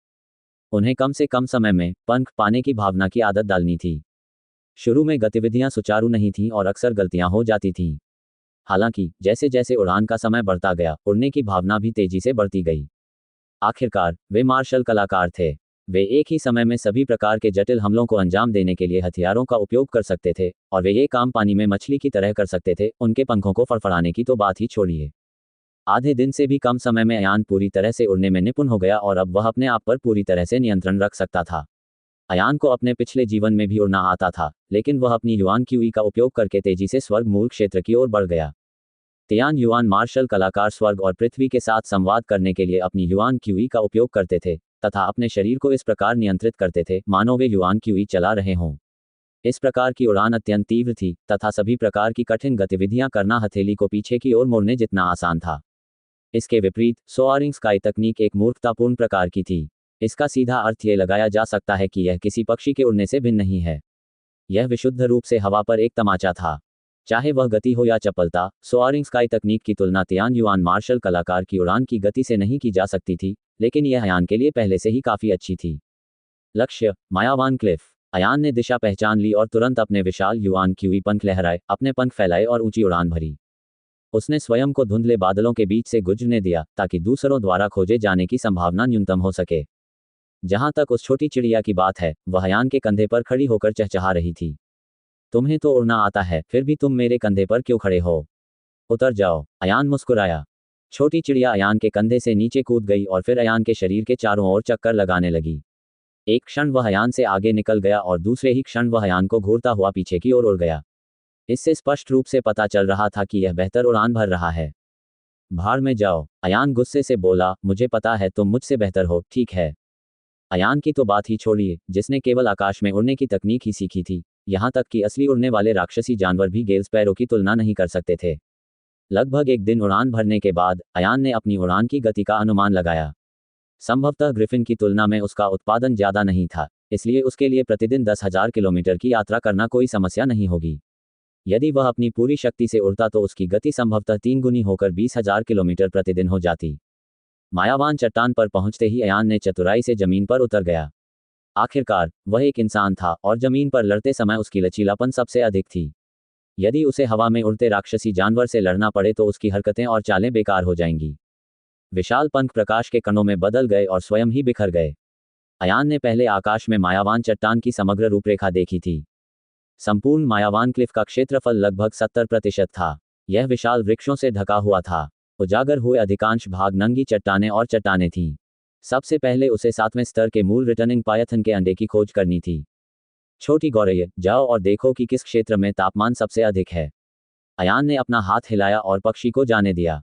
उन्हें कम से कम समय में पंख पाने की भावना की आदत डालनी थी। शुरू में गतिविधियां सुचारू नहीं थीं और अक्सर गलतियां हो जाती थीं। हालांकि जैसे जैसे उड़ान का समय बढ़ता गया, उड़ने की भावना भी तेजी से बढ़ती गई। आखिरकार वे मार्शल कलाकार थे। वे एक ही समय में सभी प्रकार के जटिल हमलों को अंजाम देने के लिए हथियारों का उपयोग कर सकते थे, और वे ये काम पानी में मछली की तरह कर सकते थे। उनके पंखों को फड़फड़ाने की तो बात ही छोड़िए। आधे दिन से भी कम समय में अयान पूरी तरह से उड़ने में निपुण हो गया और अब वह अपने आप पर पूरी तरह से नियंत्रण रख सकता था। अयान को अपने पिछले जीवन में भी उड़ना आता था, लेकिन वह अपनी युआन क्यूई का उपयोग करके तेजी से स्वर्ग मूल क्षेत्र की ओर बढ़ गया। तियान युआन मार्शल कलाकार स्वर्ग और पृथ्वी के साथ संवाद करने के लिए अपनी युआन क्यूई का उपयोग करते थे तथा अपने शरीर को इस प्रकार नियंत्रित करते थे मानो वे युआन क्यूई चला रहे हों। इस प्रकार की उड़ान अत्यंत तीव्र थी तथा सभी प्रकार की कठिन गतिविधियां करना हथेली को पीछे की ओर मोड़ने जितना आसान था। इसके विपरीत सोआरिंग स्काई तकनीक एक मूर्खतापूर्ण प्रकार की थी। इसका सीधा अर्थ ये लगाया जा सकता है कि यह किसी पक्षी के उड़ने से भिन्न नहीं है। यह विशुद्ध रूप से हवा पर एक तमाचा था। चाहे वह गति हो या चपलता, सोआरिंग स्काई तकनीक की तुलना तियान युआन मार्शल कलाकार की उड़ान की गति से नहीं की जा सकती थी, लेकिन यह अयान के लिए पहले से ही काफी अच्छी थी। लक्ष्य, मायावान क्लिफ। अयान ने दिशा पहचान ली और तुरंत अपने विशाल युआन क्यूई पंख लहराए, अपने पंख फैलाए और ऊंची उड़ान भरी। उसने स्वयं को धुंधले बादलों के बीच से गुजरने दिया ताकि दूसरों द्वारा खोजे जाने की संभावना न्यूनतम हो सके। जहां तक उस छोटी चिड़िया की बात है, वह अयान के कंधे पर खड़ी होकर चहचहा रही थी। तुम्हें तो उड़ना आता है, फिर भी तुम मेरे कंधे पर क्यों खड़े हो? उतर जाओ। अयान मुस्कुराया। छोटी चिड़िया अयान के कंधे से नीचे कूद गई और फिर अयान के शरीर के चारों ओर चक्कर लगाने लगी। एक क्षण वह अयान से आगे निकल गया और दूसरे ही क्षण वह अयान को घूरता हुआ पीछे की ओर उड़ गया। इससे स्पष्ट रूप से पता चल रहा था कि यह बेहतर उड़ान भर रहा है। भाड़ में जाओ। अयान गुस्से से बोला, मुझे पता है तुम मुझसे बेहतर हो, ठीक है। अयान की तो बात ही छोड़िए, जिसने केवल आकाश में उड़ने की तकनीक ही सीखी थी। यहाँ तक कि असली उड़ने वाले राक्षसी जानवर भी गेल स्पैरो की तुलना नहीं कर सकते थे। लगभग एक दिन उड़ान भरने के बाद अयान ने अपनी उड़ान की गति का अनुमान लगाया। संभवतः ग्रिफिन की तुलना में उसका उत्पादन ज्यादा नहीं था, इसलिए उसके लिए प्रतिदिन 10,000 किलोमीटर की यात्रा करना कोई समस्या नहीं होगी। यदि वह अपनी पूरी शक्ति से उड़ता तो उसकी गति संभवतः 3 गुनी होकर 20,000 किलोमीटर प्रतिदिन हो जाती। मायावान चट्टान पर पहुंचते ही अयान ने चतुराई से जमीन पर उतर गया। आखिरकार वह एक इंसान था और जमीन पर लड़ते समय उसकी लचीलापन सबसे अधिक थी। यदि उसे हवा में उड़ते राक्षसी जानवर से लड़ना पड़े तो उसकी हरकतें और चालें बेकार हो जाएंगी। विशाल पंख प्रकाश के कणों में बदल गए और स्वयं ही बिखर गए। अयान ने पहले आकाश में मायावान चट्टान की समग्र रूपरेखा देखी थी। संपूर्ण मायावान क्लिफ का क्षेत्रफल लगभग 70% था। यह विशाल वृक्षों से ढका हुआ था। उजागर हुए अधिकांश भाग नंगी चट्टानें और चट्टानें थीं। सबसे पहले उसे 7वें स्तर के मूल रिटर्निंग पायथन के अंडे की खोज करनी थी। छोटी गौरैया, जाओ और देखो कि किस क्षेत्र में तापमान सबसे अधिक है। अयान ने अपना हाथ हिलाया और पक्षी को जाने दिया।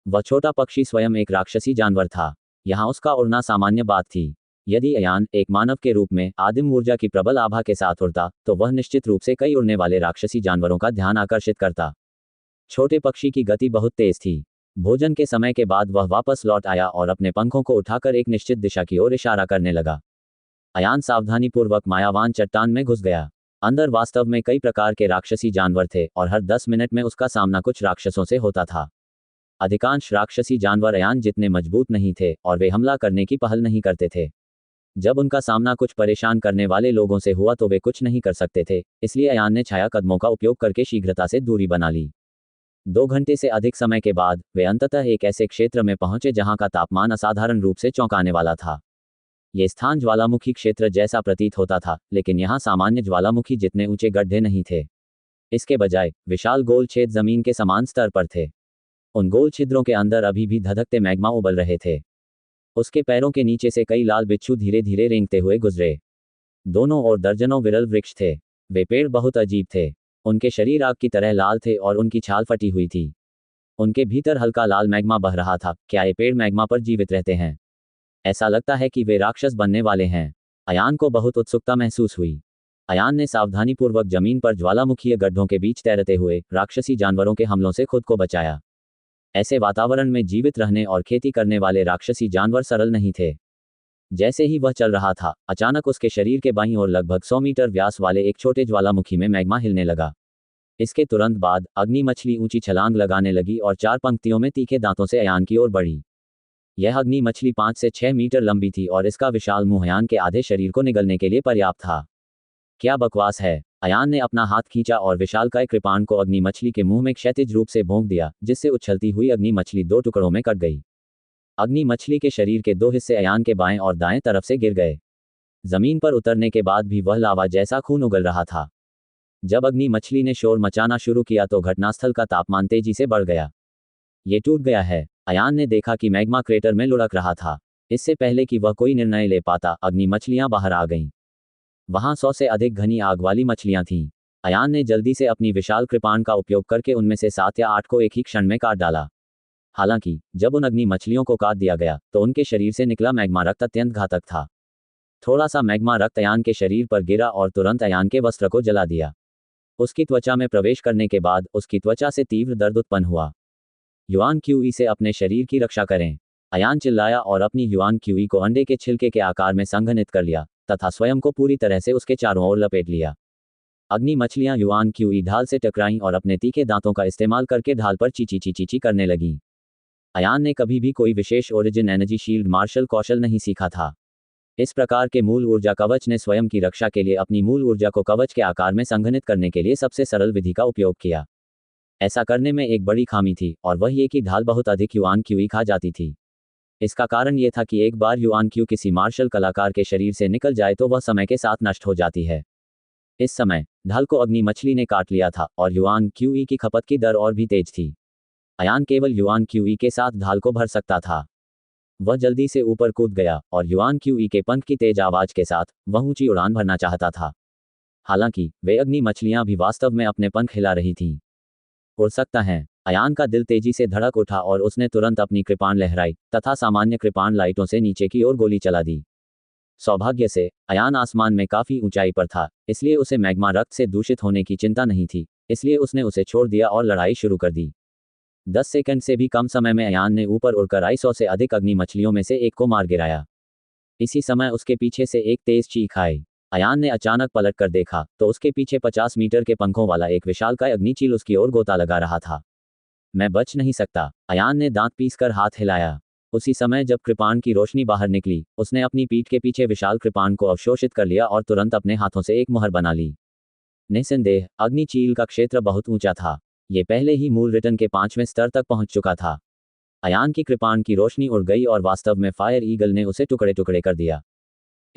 वह छोटा पक्षी स्वयं एक राक्षसी जानवर था। यहाँ उसका उड़ना सामान्य बात थी। यदि अयान एक मानव के रूप में आदिम ऊर्जा की प्रबल आभा के साथ उड़ता तो वह निश्चित रूप से कई उड़ने वाले राक्षसी जानवरों का ध्यान आकर्षित करता। छोटे पक्षी की गति बहुत तेज थी। भोजन के समय के बाद वह वापस लौट आया और अपने पंखों को उठाकर एक निश्चित दिशा की ओर इशारा करने लगा। अयान सावधानीपूर्वक मायावान चट्टान में घुस गया। अंदर वास्तव में कई प्रकार के राक्षसी जानवर थे और हर 10 मिनट में उसका सामना कुछ राक्षसों से होता था। अधिकांश राक्षसी जानवर अयान जितने मजबूत नहीं थे और वे हमला करने की पहल नहीं करते थे। जब उनका सामना कुछ परेशान करने वाले लोगों से हुआ तो वे कुछ नहीं कर सकते थे, इसलिए अयान ने छाया कदमों का उपयोग करके शीघ्रता से दूरी बना ली। 2 घंटे से अधिक समय के बाद वे अंततः एक ऐसे क्षेत्र में पहुंचे जहां का तापमान असाधारण रूप से चौंकाने वाला था। ये स्थान ज्वालामुखी क्षेत्र जैसा प्रतीत होता था, लेकिन यहाँ सामान्य ज्वालामुखी जितने ऊंचे गड्ढे नहीं थे। इसके बजाय विशाल गोल छेद जमीन के समान स्तर पर थे। उन गोल छिद्रों के अंदर अभी भी धधकते मैग्मा उबल रहे थे। उसके पैरों के नीचे से कई लाल बिच्छू धीरे धीरे रेंगते हुए गुजरे। दोनों ओर दर्जनों विरल वृक्ष थे। वे पेड़ बहुत अजीब थे। उनके शरीर आग की तरह लाल थे और उनकी छाल फटी हुई थी। उनके भीतर हल्का लाल मैग्मा बह रहा था। क्या ये पेड़ मैग्मा पर जीवित रहते हैं? ऐसा लगता है कि वे राक्षस बनने वाले हैं। अयान को बहुत उत्सुकता महसूस हुई। अयान ने सावधानीपूर्वक जमीन पर ज्वालामुखीय गड्ढों के बीच तैरते हुए राक्षसी जानवरों के हमलों से खुद को बचाया। ऐसे वातावरण में जीवित रहने और खेती करने वाले राक्षसी जानवर सरल नहीं थे। जैसे ही वह चल रहा था, अचानक उसके शरीर के बाईं ओर लगभग 100 मीटर व्यास वाले एक छोटे ज्वालामुखी में मैग्मा हिलने लगा। इसके तुरंत बाद अग्नि मछली ऊंची छलांग लगाने लगी और 4 पंक्तियों में तीखे दांतों से अयान की ओर बढ़ी। यह अग्नि मछली 5 से 6 मीटर लंबी थी और इसका विशाल मुंह अयान के आधे शरीर को निगलने के लिए पर्याप्त था। क्या बकवास है! अयान ने अपना हाथ खींचा और विशालकाय कृपाण को अग्नि मछली के मुंह में क्षैतिज रूप से भोंक दिया, जिससे उछलती हुई अग्नि मछली 2 टुकड़ों में कट गई। अग्नि मछली के शरीर के 2 हिस्से अयान के बाएं और दाएं तरफ से गिर गए। जमीन पर उतरने के बाद भी वह लावा जैसा खून उगल रहा था। जब अग्नि मछली ने शोर मचाना शुरू किया तो घटनास्थल का तापमान तेजी से बढ़ गया। ये टूट गया है। अयान ने देखा कि मैग्मा क्रेटर में लुढ़क रहा था। इससे पहले कि वह कोई निर्णय ले पाता, अग्नि मछलियां बाहर आ गईं। वहां 100 से अधिक घनी आग वाली मछलियां थीं। अयान ने जल्दी से अपनी विशाल कृपाण का उपयोग करके उनमें से 7 या 8 को एक ही क्षण में काट डाला। हालांकि जब उन अग्नि मछलियों को काट दिया गया तो उनके शरीर से निकला मैग्मा रक्त अत्यंत घातक था। थोड़ा सा मैग्मा रक्त अयान के शरीर पर गिरा और तुरंत अयान के वस्त्र को जला दिया। उसकी त्वचा में प्रवेश करने के बाद उसकी त्वचा से तीव्र दर्द उत्पन्न हुआ। युआन क्यूई से अपने शरीर की रक्षा करें। अयान चिल्लाया और अपनी युआन क्यूई को अंडे के छिलके के आकार में संघनित कर लिया तथा स्वयं को पूरी तरह से उसके चारों ओर लपेट लिया। अग्नि मछलियां युआन क्यूई ढाल से टकराईं और अपने तीखे दांतों का इस्तेमाल करके ढाल पर चीची चीची ची करने लगीं। अयान ने कभी भी कोई विशेष ओरिजिन एनर्जी शील्ड मार्शल कौशल नहीं सीखा था। इस प्रकार के मूल ऊर्जा कवच ने स्वयं की रक्षा के लिए अपनी मूल ऊर्जा को कवच के आकार में संघनित करने के लिए सबसे सरल विधि का उपयोग किया। ऐसा करने में एक बड़ी खामी थी और वह ये कि ढाल बहुत अधिक युआन क्यूई खा जाती थी। इसका कारण यह था कि एक बार युआन क्यू किसी मार्शल कलाकार के शरीर से निकल जाए तो वह समय के साथ नष्ट हो जाती है। इस समय ढाल को अग्नि मछली ने काट लिया था और युआन क्यूई की खपत की दर और भी तेज थी। अयान केवल युआन क्यूई के साथ ढाल को भर सकता था। वह जल्दी से ऊपर कूद गया और युआन क्यूई के पंख की तेज आवाज के साथ वह ऊंची उड़ान भरना चाहता था। हालांकि वे अग्नि मछलियां भी वास्तव में अपने पंख हिला रही थीं। उड़ सकता है। अयान का दिल तेजी से धड़क उठा और उसने तुरंत अपनी कृपाण लहराई तथा सामान्य कृपाण लाइटों से नीचे की ओर गोली चला दी। सौभाग्य से अयान आसमान में काफी ऊंचाई पर था, इसलिए उसे मैग्मा रक्त से दूषित होने की चिंता नहीं थी, इसलिए उसने उसे छोड़ दिया और लड़ाई शुरू कर दी। 10 सेकंड से भी कम समय में अयान ने ऊपर उड़कर 100 से अधिक अग्नि मछलियों में से एक को मार गिराया। इसी समय उसके पीछे से एक तेज चीख आई। अयान ने अचानक पलट कर देखा तो उसके पीछे 50 मीटर के पंखों वाला एक विशालकाय अग्निचील उसकी ओर गोता लगा रहा था। मैं बच नहीं सकता, अयान ने दांत पीसकर हाथ हिलाया। उसी समय जब कृपाण की रोशनी बाहर निकली, उसने अपनी पीठ के पीछे विशाल कृपाण को अवशोषित कर लिया और तुरंत अपने हाथों से एक मुहर बना ली। निस्संदेह अग्निचील का क्षेत्र बहुत ऊंचा था। ये पहले ही मूल रिटर्न के 5वें स्तर तक पहुंच चुका था। अयान की कृपाण की रोशनी उड़ गई और वास्तव में फायर ईगल ने उसे टुकड़े टुकड़े कर दिया।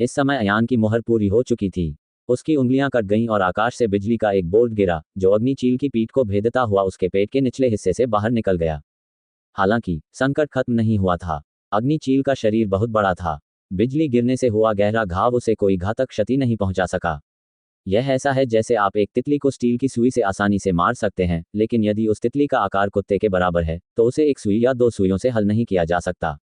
इस समय अयान की मुहर पूरी हो चुकी थी। उसकी उंगलियां कट गईं और आकाश से बिजली का एक बोल्ट गिरा जो अग्निचील की पीठ को भेदता हुआ उसके पेट के निचले हिस्से से बाहर निकल गया। हालांकि संकट खत्म नहीं हुआ था। अग्निचील का शरीर बहुत बड़ा था। बिजली गिरने से हुआ गहरा घाव उसे कोई घातक क्षति नहीं पहुंचा सका। यह ऐसा है जैसे आप एक तितली को स्टील की सुई से आसानी से मार सकते हैं, लेकिन यदि उस तितली का आकार कुत्ते के बराबर है तो उसे एक सुई या 2 सुइयों से हल नहीं किया जा सकता।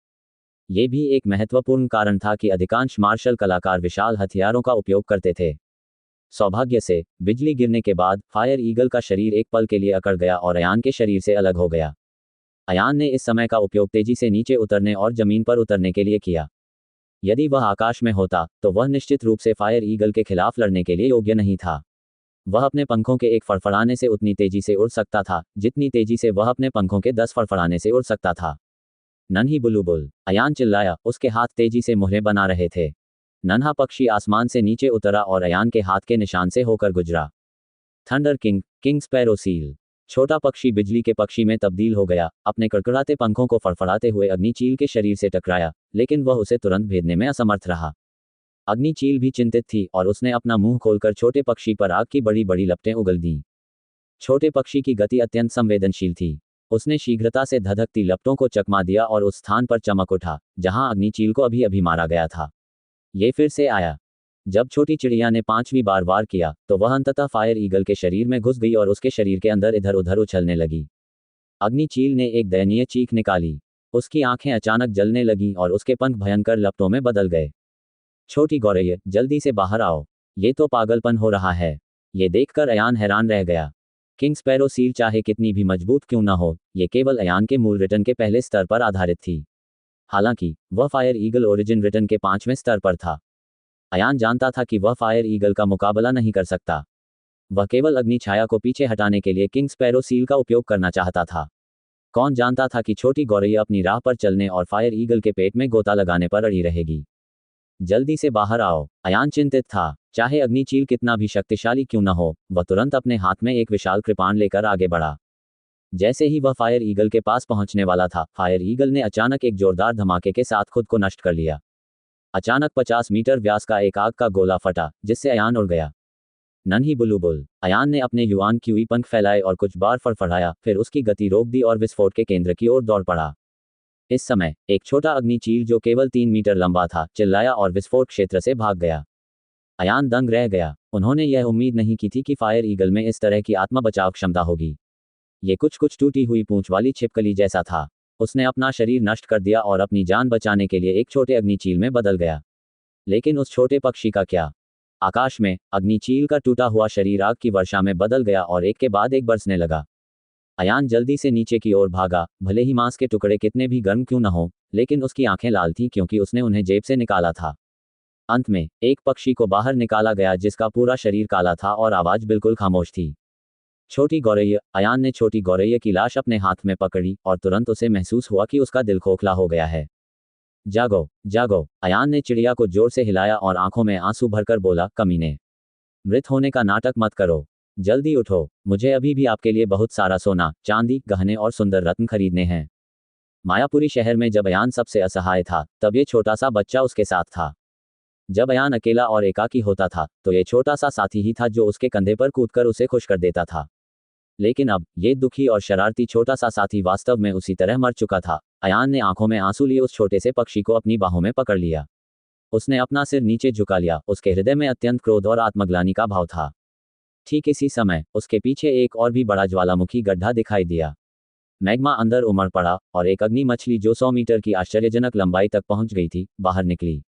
ये भी एक महत्वपूर्ण कारण था कि अधिकांश मार्शल कलाकार विशाल हथियारों का उपयोग करते थे। सौभाग्य से बिजली गिरने के बाद फायर ईगल का शरीर एक पल के लिए अकड़ गया और अयान के शरीर से अलग हो गया। अयान ने इस समय का उपयोग तेजी से नीचे उतरने और जमीन पर उतरने के लिए किया। यदि वह आकाश में होता तो वह निश्चित रूप से फायर ईगल के खिलाफ लड़ने के लिए योग्य नहीं था। वह अपने पंखों के एक फड़फड़ाने से उतनी तेजी से उड़ सकता था जितनी तेजी से वह अपने पंखों के 10 फड़फड़ाने से उड़ सकता था। नन्ही बुलबुल, अयान चिल्लाया, उसके हाथ तेजी से मुहरें बना रहे थे। नन्हा पक्षी आसमान से नीचे उतरा और अयान के हाथ के निशान से होकर गुजरा। Thunder king, king sparrow seal. छोटा पक्षी बिजली के पक्षी में तब्दील हो गया, अपने कड़कड़ाते पंखों को फड़फड़ाते हुए अग्निचील के शरीर से टकराया, लेकिन वह उसे तुरंत भेदने में असमर्थ रहा। अग्निचील भी चिंतित थी और उसने अपना मुंह खोलकर छोटे पक्षी पर आग की बड़ी बड़ी लपटें उगल दीं। छोटे पक्षी की गति अत्यंत संवेदनशील थी। उसने शीघ्रता से धधकती लपटों को चकमा दिया और उस स्थान पर चमक उठा जहां अग्निचील को अभी अभी मारा गया था। ये फिर से आया। जब छोटी चिड़िया ने 5वीं बार वार किया तो वह अंततः फायर ईगल के शरीर में घुस गई और उसके शरीर के अंदर इधर उधर उछलने लगी। अग्निचील ने एक दयनीय चीख निकाली। उसकी आंखें अचानक जलने लगीं और उसके पंख भयंकर लपटों में बदल गए। छोटी गौरैया, जल्दी से बाहर आओ, ये तो पागलपन हो रहा है। ये देखकर अयान हैरान रह गया। किंग स्पैरो सील चाहे कितनी भी मजबूत क्यों न हो, ये केवल अयान के मूल रिटर्न के पहले स्तर पर आधारित थी। हालांकि वह फायर ईगल ओरिजिन रिटर्न के 5वें स्तर पर था। अयान जानता था कि वह फायर ईगल का मुकाबला नहीं कर सकता। वह केवल अग्नि छाया को पीछे हटाने के लिए किंग स्पैरो सील का उपयोग करना चाहता था। कौन जानता था कि छोटी गौरैया अपनी राह पर चलने और फायर ईगल के पेट में गोता लगाने पर अड़ी रहेगी। जल्दी से बाहर आओ, अयान चिंतित था। चाहे अग्निचील कितना भी शक्तिशाली क्यों न हो, वह तुरंत अपने हाथ में एक विशाल कृपाण लेकर आगे बढ़ा। जैसे ही वह फायर ईगल के पास पहुंचने वाला था, फायर ईगल ने अचानक एक जोरदार धमाके के साथ खुद को नष्ट कर लिया। अचानक 50 मीटर व्यास का एक आग का गोला फटा जिससे अयान उड़ गया। नन्ही बुलबुल, अयान ने अपने युआन क्यूई पंख फैलाए और कुछ बार फड़फड़ाया, फिर उसकी गति रोक दी और विस्फोट के केंद्र की ओर दौड़ पड़ा। इस समय एक छोटा अग्निचील जो केवल 3 मीटर लंबा था चिल्लाया और विस्फोट क्षेत्र से भाग गया। अयान दंग रह गया। उन्होंने यह उम्मीद नहीं की थी कि फायर ईगल में इस तरह की आत्म बचाव क्षमता होगी। ये कुछ कुछ टूटी हुई पूंछ वाली छिपकली जैसा था। उसने अपना शरीर नष्ट कर दिया और अपनी जान बचाने के लिए एक छोटे अग्निचील में बदल गया। लेकिन उस छोटे पक्षी का क्या? आकाश में अग्निचील का टूटा हुआ शरीर आग की वर्षा में बदल गया और एक के बाद एक बरसने लगा। अयान जल्दी से नीचे की ओर भागा, भले ही मांस के टुकड़े कितने भी गर्म क्यों न हो, लेकिन उसकी आंखें लाल थीं क्योंकि उसने उन्हें जेब से निकाला था। अंत में एक पक्षी को बाहर निकाला गया जिसका पूरा शरीर काला था और आवाज बिल्कुल खामोश थी। छोटी गौरैया। अयान ने छोटी गौरैया की लाश अपने हाथ में पकड़ी और तुरंत उसे महसूस हुआ कि उसका दिल खोखला हो गया है। जागो, जागो। अयान ने चिड़िया को जोर से हिलाया और आंखों में आंसू भरकर बोला, कमीने, मृत होने का नाटक मत करो। जल्दी उठो, मुझे अभी भी आपके लिए बहुत सारा सोना, चांदी, गहने और सुंदर रत्न खरीदने हैं। मायापुरी शहर में जब अयान सबसे असहाय था, तब ये छोटा सा बच्चा उसके साथ था। जब अयान अकेला और एकाकी होता था, तो ये छोटा सा साथी ही था जो उसके कंधे पर कूदकर उसे खुश कर देता था। लेकिन अब ये दुखी और शरारती छोटा सा साथी वास्तव में उसी तरह मर चुका था। अयान ने आंखों में आंसू लिए उस छोटे से पक्षी को अपनी बाहों में पकड़ लिया। उसने अपना सिर नीचे झुका लिया। उसके हृदय में अत्यंत क्रोध और आत्मग्लानि का भाव था। ठीक इसी समय उसके पीछे एक और भी बड़ा ज्वालामुखी गड्ढा दिखाई दिया। मैग्मा अंदर उमड़ पड़ा और एक अग्नि मछली जो 100 मीटर की आश्चर्यजनक लंबाई तक पहुंच गई थी, बाहर निकली।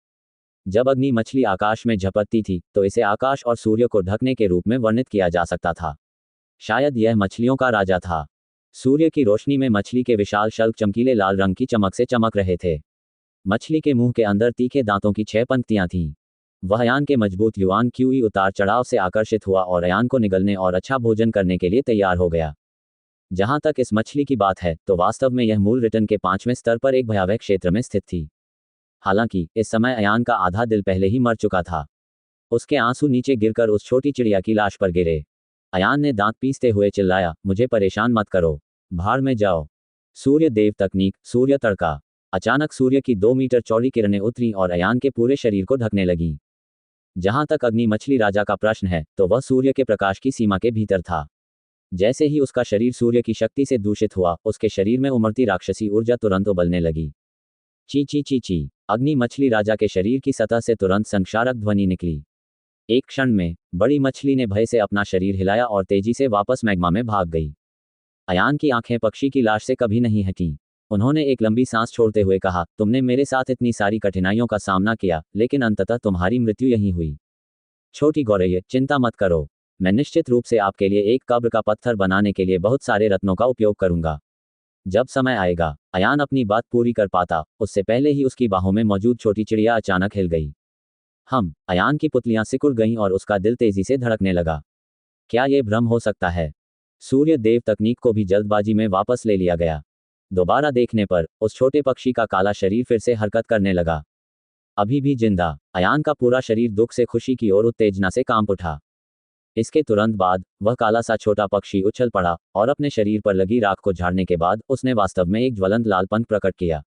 जब अग्नि मछली आकाश में झपटती थी, तो इसे आकाश और सूर्य को ढकने के रूप में वर्णित किया जा सकता था। शायद यह मछलियों का राजा था। सूर्य की रोशनी में मछली के विशाल शल्क चमकीले लाल रंग की चमक से चमक रहे थे। मछली के मुंह के अंदर तीखे दांतों की 6 पंक्तियां थीं। वह अयान के मजबूत युआन क्यूई उतार चढ़ाव से आकर्षित हुआ और अयान को निगलने और अच्छा भोजन करने के लिए तैयार हो गया। जहां तक इस मछली की बात है, तो वास्तव में यह मूल रिटर्न के 5वें स्तर पर एक भयावह क्षेत्र में स्थित थी। हालांकि इस समय अयान का आधा दिल पहले ही मर चुका था। उसके आंसू नीचे गिरकर उस छोटी चिड़िया की लाश पर गिरे। अयान ने दांत पीसते हुए चिल्लाया, मुझे परेशान मत करो, भाड़ में जाओ। सूर्य देव तकनीक, सूर्य तड़का। अचानक सूर्य की 2 मीटर चौड़ी किरणें उतरी और अयान के पूरे शरीर को ढकने लगीं। जहां तक अग्नि मछली राजा का प्रश्न है, तो वह सूर्य के प्रकाश की सीमा के भीतर था। जैसे ही उसका शरीर सूर्य की शक्ति से दूषित हुआ, उसके शरीर में उमड़ती राक्षसी ऊर्जा तुरंत उबलने लगी। ची ची ची ची। अग्नि मछली राजा के शरीर की सतह से तुरंत संक्षारक ध्वनि निकली। एक क्षण में बड़ी मछली ने भय से अपना शरीर हिलाया और तेजी से वापस मैग्मा में भाग गई। अयान की आंखें पक्षी की लाश से कभी नहीं हटीं। उन्होंने एक लंबी सांस छोड़ते हुए कहा, तुमने मेरे साथ इतनी सारी कठिनाइयों का सामना किया, लेकिन अंततः तुम्हारी मृत्यु यहीं हुई। छोटी गौरैया, चिंता मत करो। मैं निश्चित रूप से आपके लिए एक कब्र का पत्थर बनाने के लिए बहुत सारे रत्नों का उपयोग करूंगा। जब समय आएगा। अयान अपनी बात पूरी कर पाता, उससे पहले ही उसकी बाहों में मौजूद छोटी चिड़िया अचानक हिल गई। अयान की पुतलियां सिकुड़ गईं और उसका दिल तेजी से धड़कने लगा। क्या यह भ्रम हो सकता है? सूर्य देव तकनीक को भी जल्दबाजी में वापस ले लिया गया। दोबारा देखने पर उस छोटे पक्षी का काला शरीर फिर से हरकत करने लगा। अभी भी जिंदा। अयान का पूरा शरीर दुख से खुशी की ओर उत्तेजना से कांप उठा। इसके तुरंत बाद वह काला सा छोटा पक्षी उछल पड़ा और अपने शरीर पर लगी राख को झाड़ने के बाद उसने वास्तव में एक ज्वलंत लाल पंख प्रकट किया।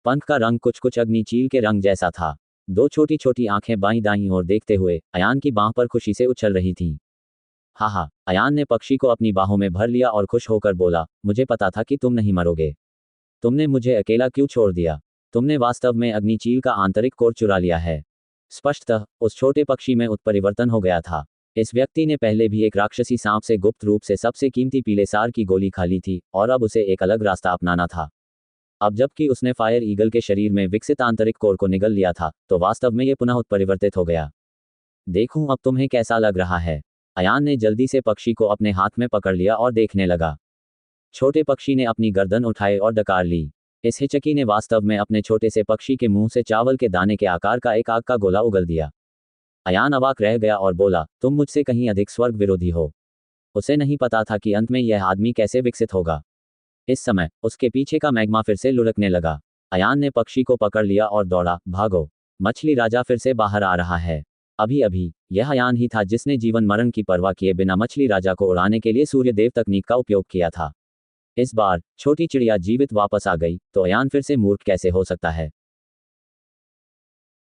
पंख का रंग कुछ कुछ अग्नि चील के रंग जैसा था। 2 छोटी छोटी आंखें बाईं दाईं ओर देखते हुए अयान की बाह पर खुशी से उछल रही थीं। हा। अयान ने पक्षी को अपनी बाहों में भर लिया और खुश होकर बोला, मुझे पता था कि तुम नहीं मरोगे। तुमने मुझे अकेला क्यों छोड़ दिया? तुमने वास्तव में अग्निचील का आंतरिक कोर चुरा लिया है। स्पष्टतः उस छोटे पक्षी में उत्परिवर्तन हो गया था। इस व्यक्ति ने पहले भी एक राक्षसी सांप से गुप्त रूप से सबसे कीमती पीले सार की गोली खा ली थी और अब उसे एक अलग रास्ता अपनाना था। अब जबकि उसने फायर ईगल के शरीर में विकसित आंतरिक कोर को निगल लिया था, तो वास्तव में ये पुनः उत्परिवर्तित हो गया। देखूं अब तुम्हें कैसा लग रहा है? अयान ने जल्दी से पक्षी को अपने हाथ में पकड़ लिया और देखने लगा। छोटे पक्षी ने अपनी गर्दन उठाई और डकार ली। इस हिचकी ने वास्तव में अपने छोटे से पक्षी के मुंह से चावल के दाने के आकार का एक आग का गोला उगल दिया। अयान अवाक रह गया और बोला, तुम मुझसे कहीं अधिक स्वर्ग विरोधी हो। उसे नहीं पता था कि अंत में यह आदमी कैसे विकसित होगा। इस समय उसके पीछे का मैग्मा फिर से लुढ़कने लगा। अयान ने पक्षी को पकड़ लिया और दौड़ा, भागो, मछली राजा फिर से बाहर आ रहा है। अभी अभी यह अयान ही था जिसने जीवन मरण की परवाह किए बिना मछली राजा को उड़ाने के लिए सूर्य देव तकनीक का उपयोग किया था। इस बार छोटी चिड़िया जीवित वापस आ गई, तो अयान फिर से मूर्ख कैसे हो सकता है?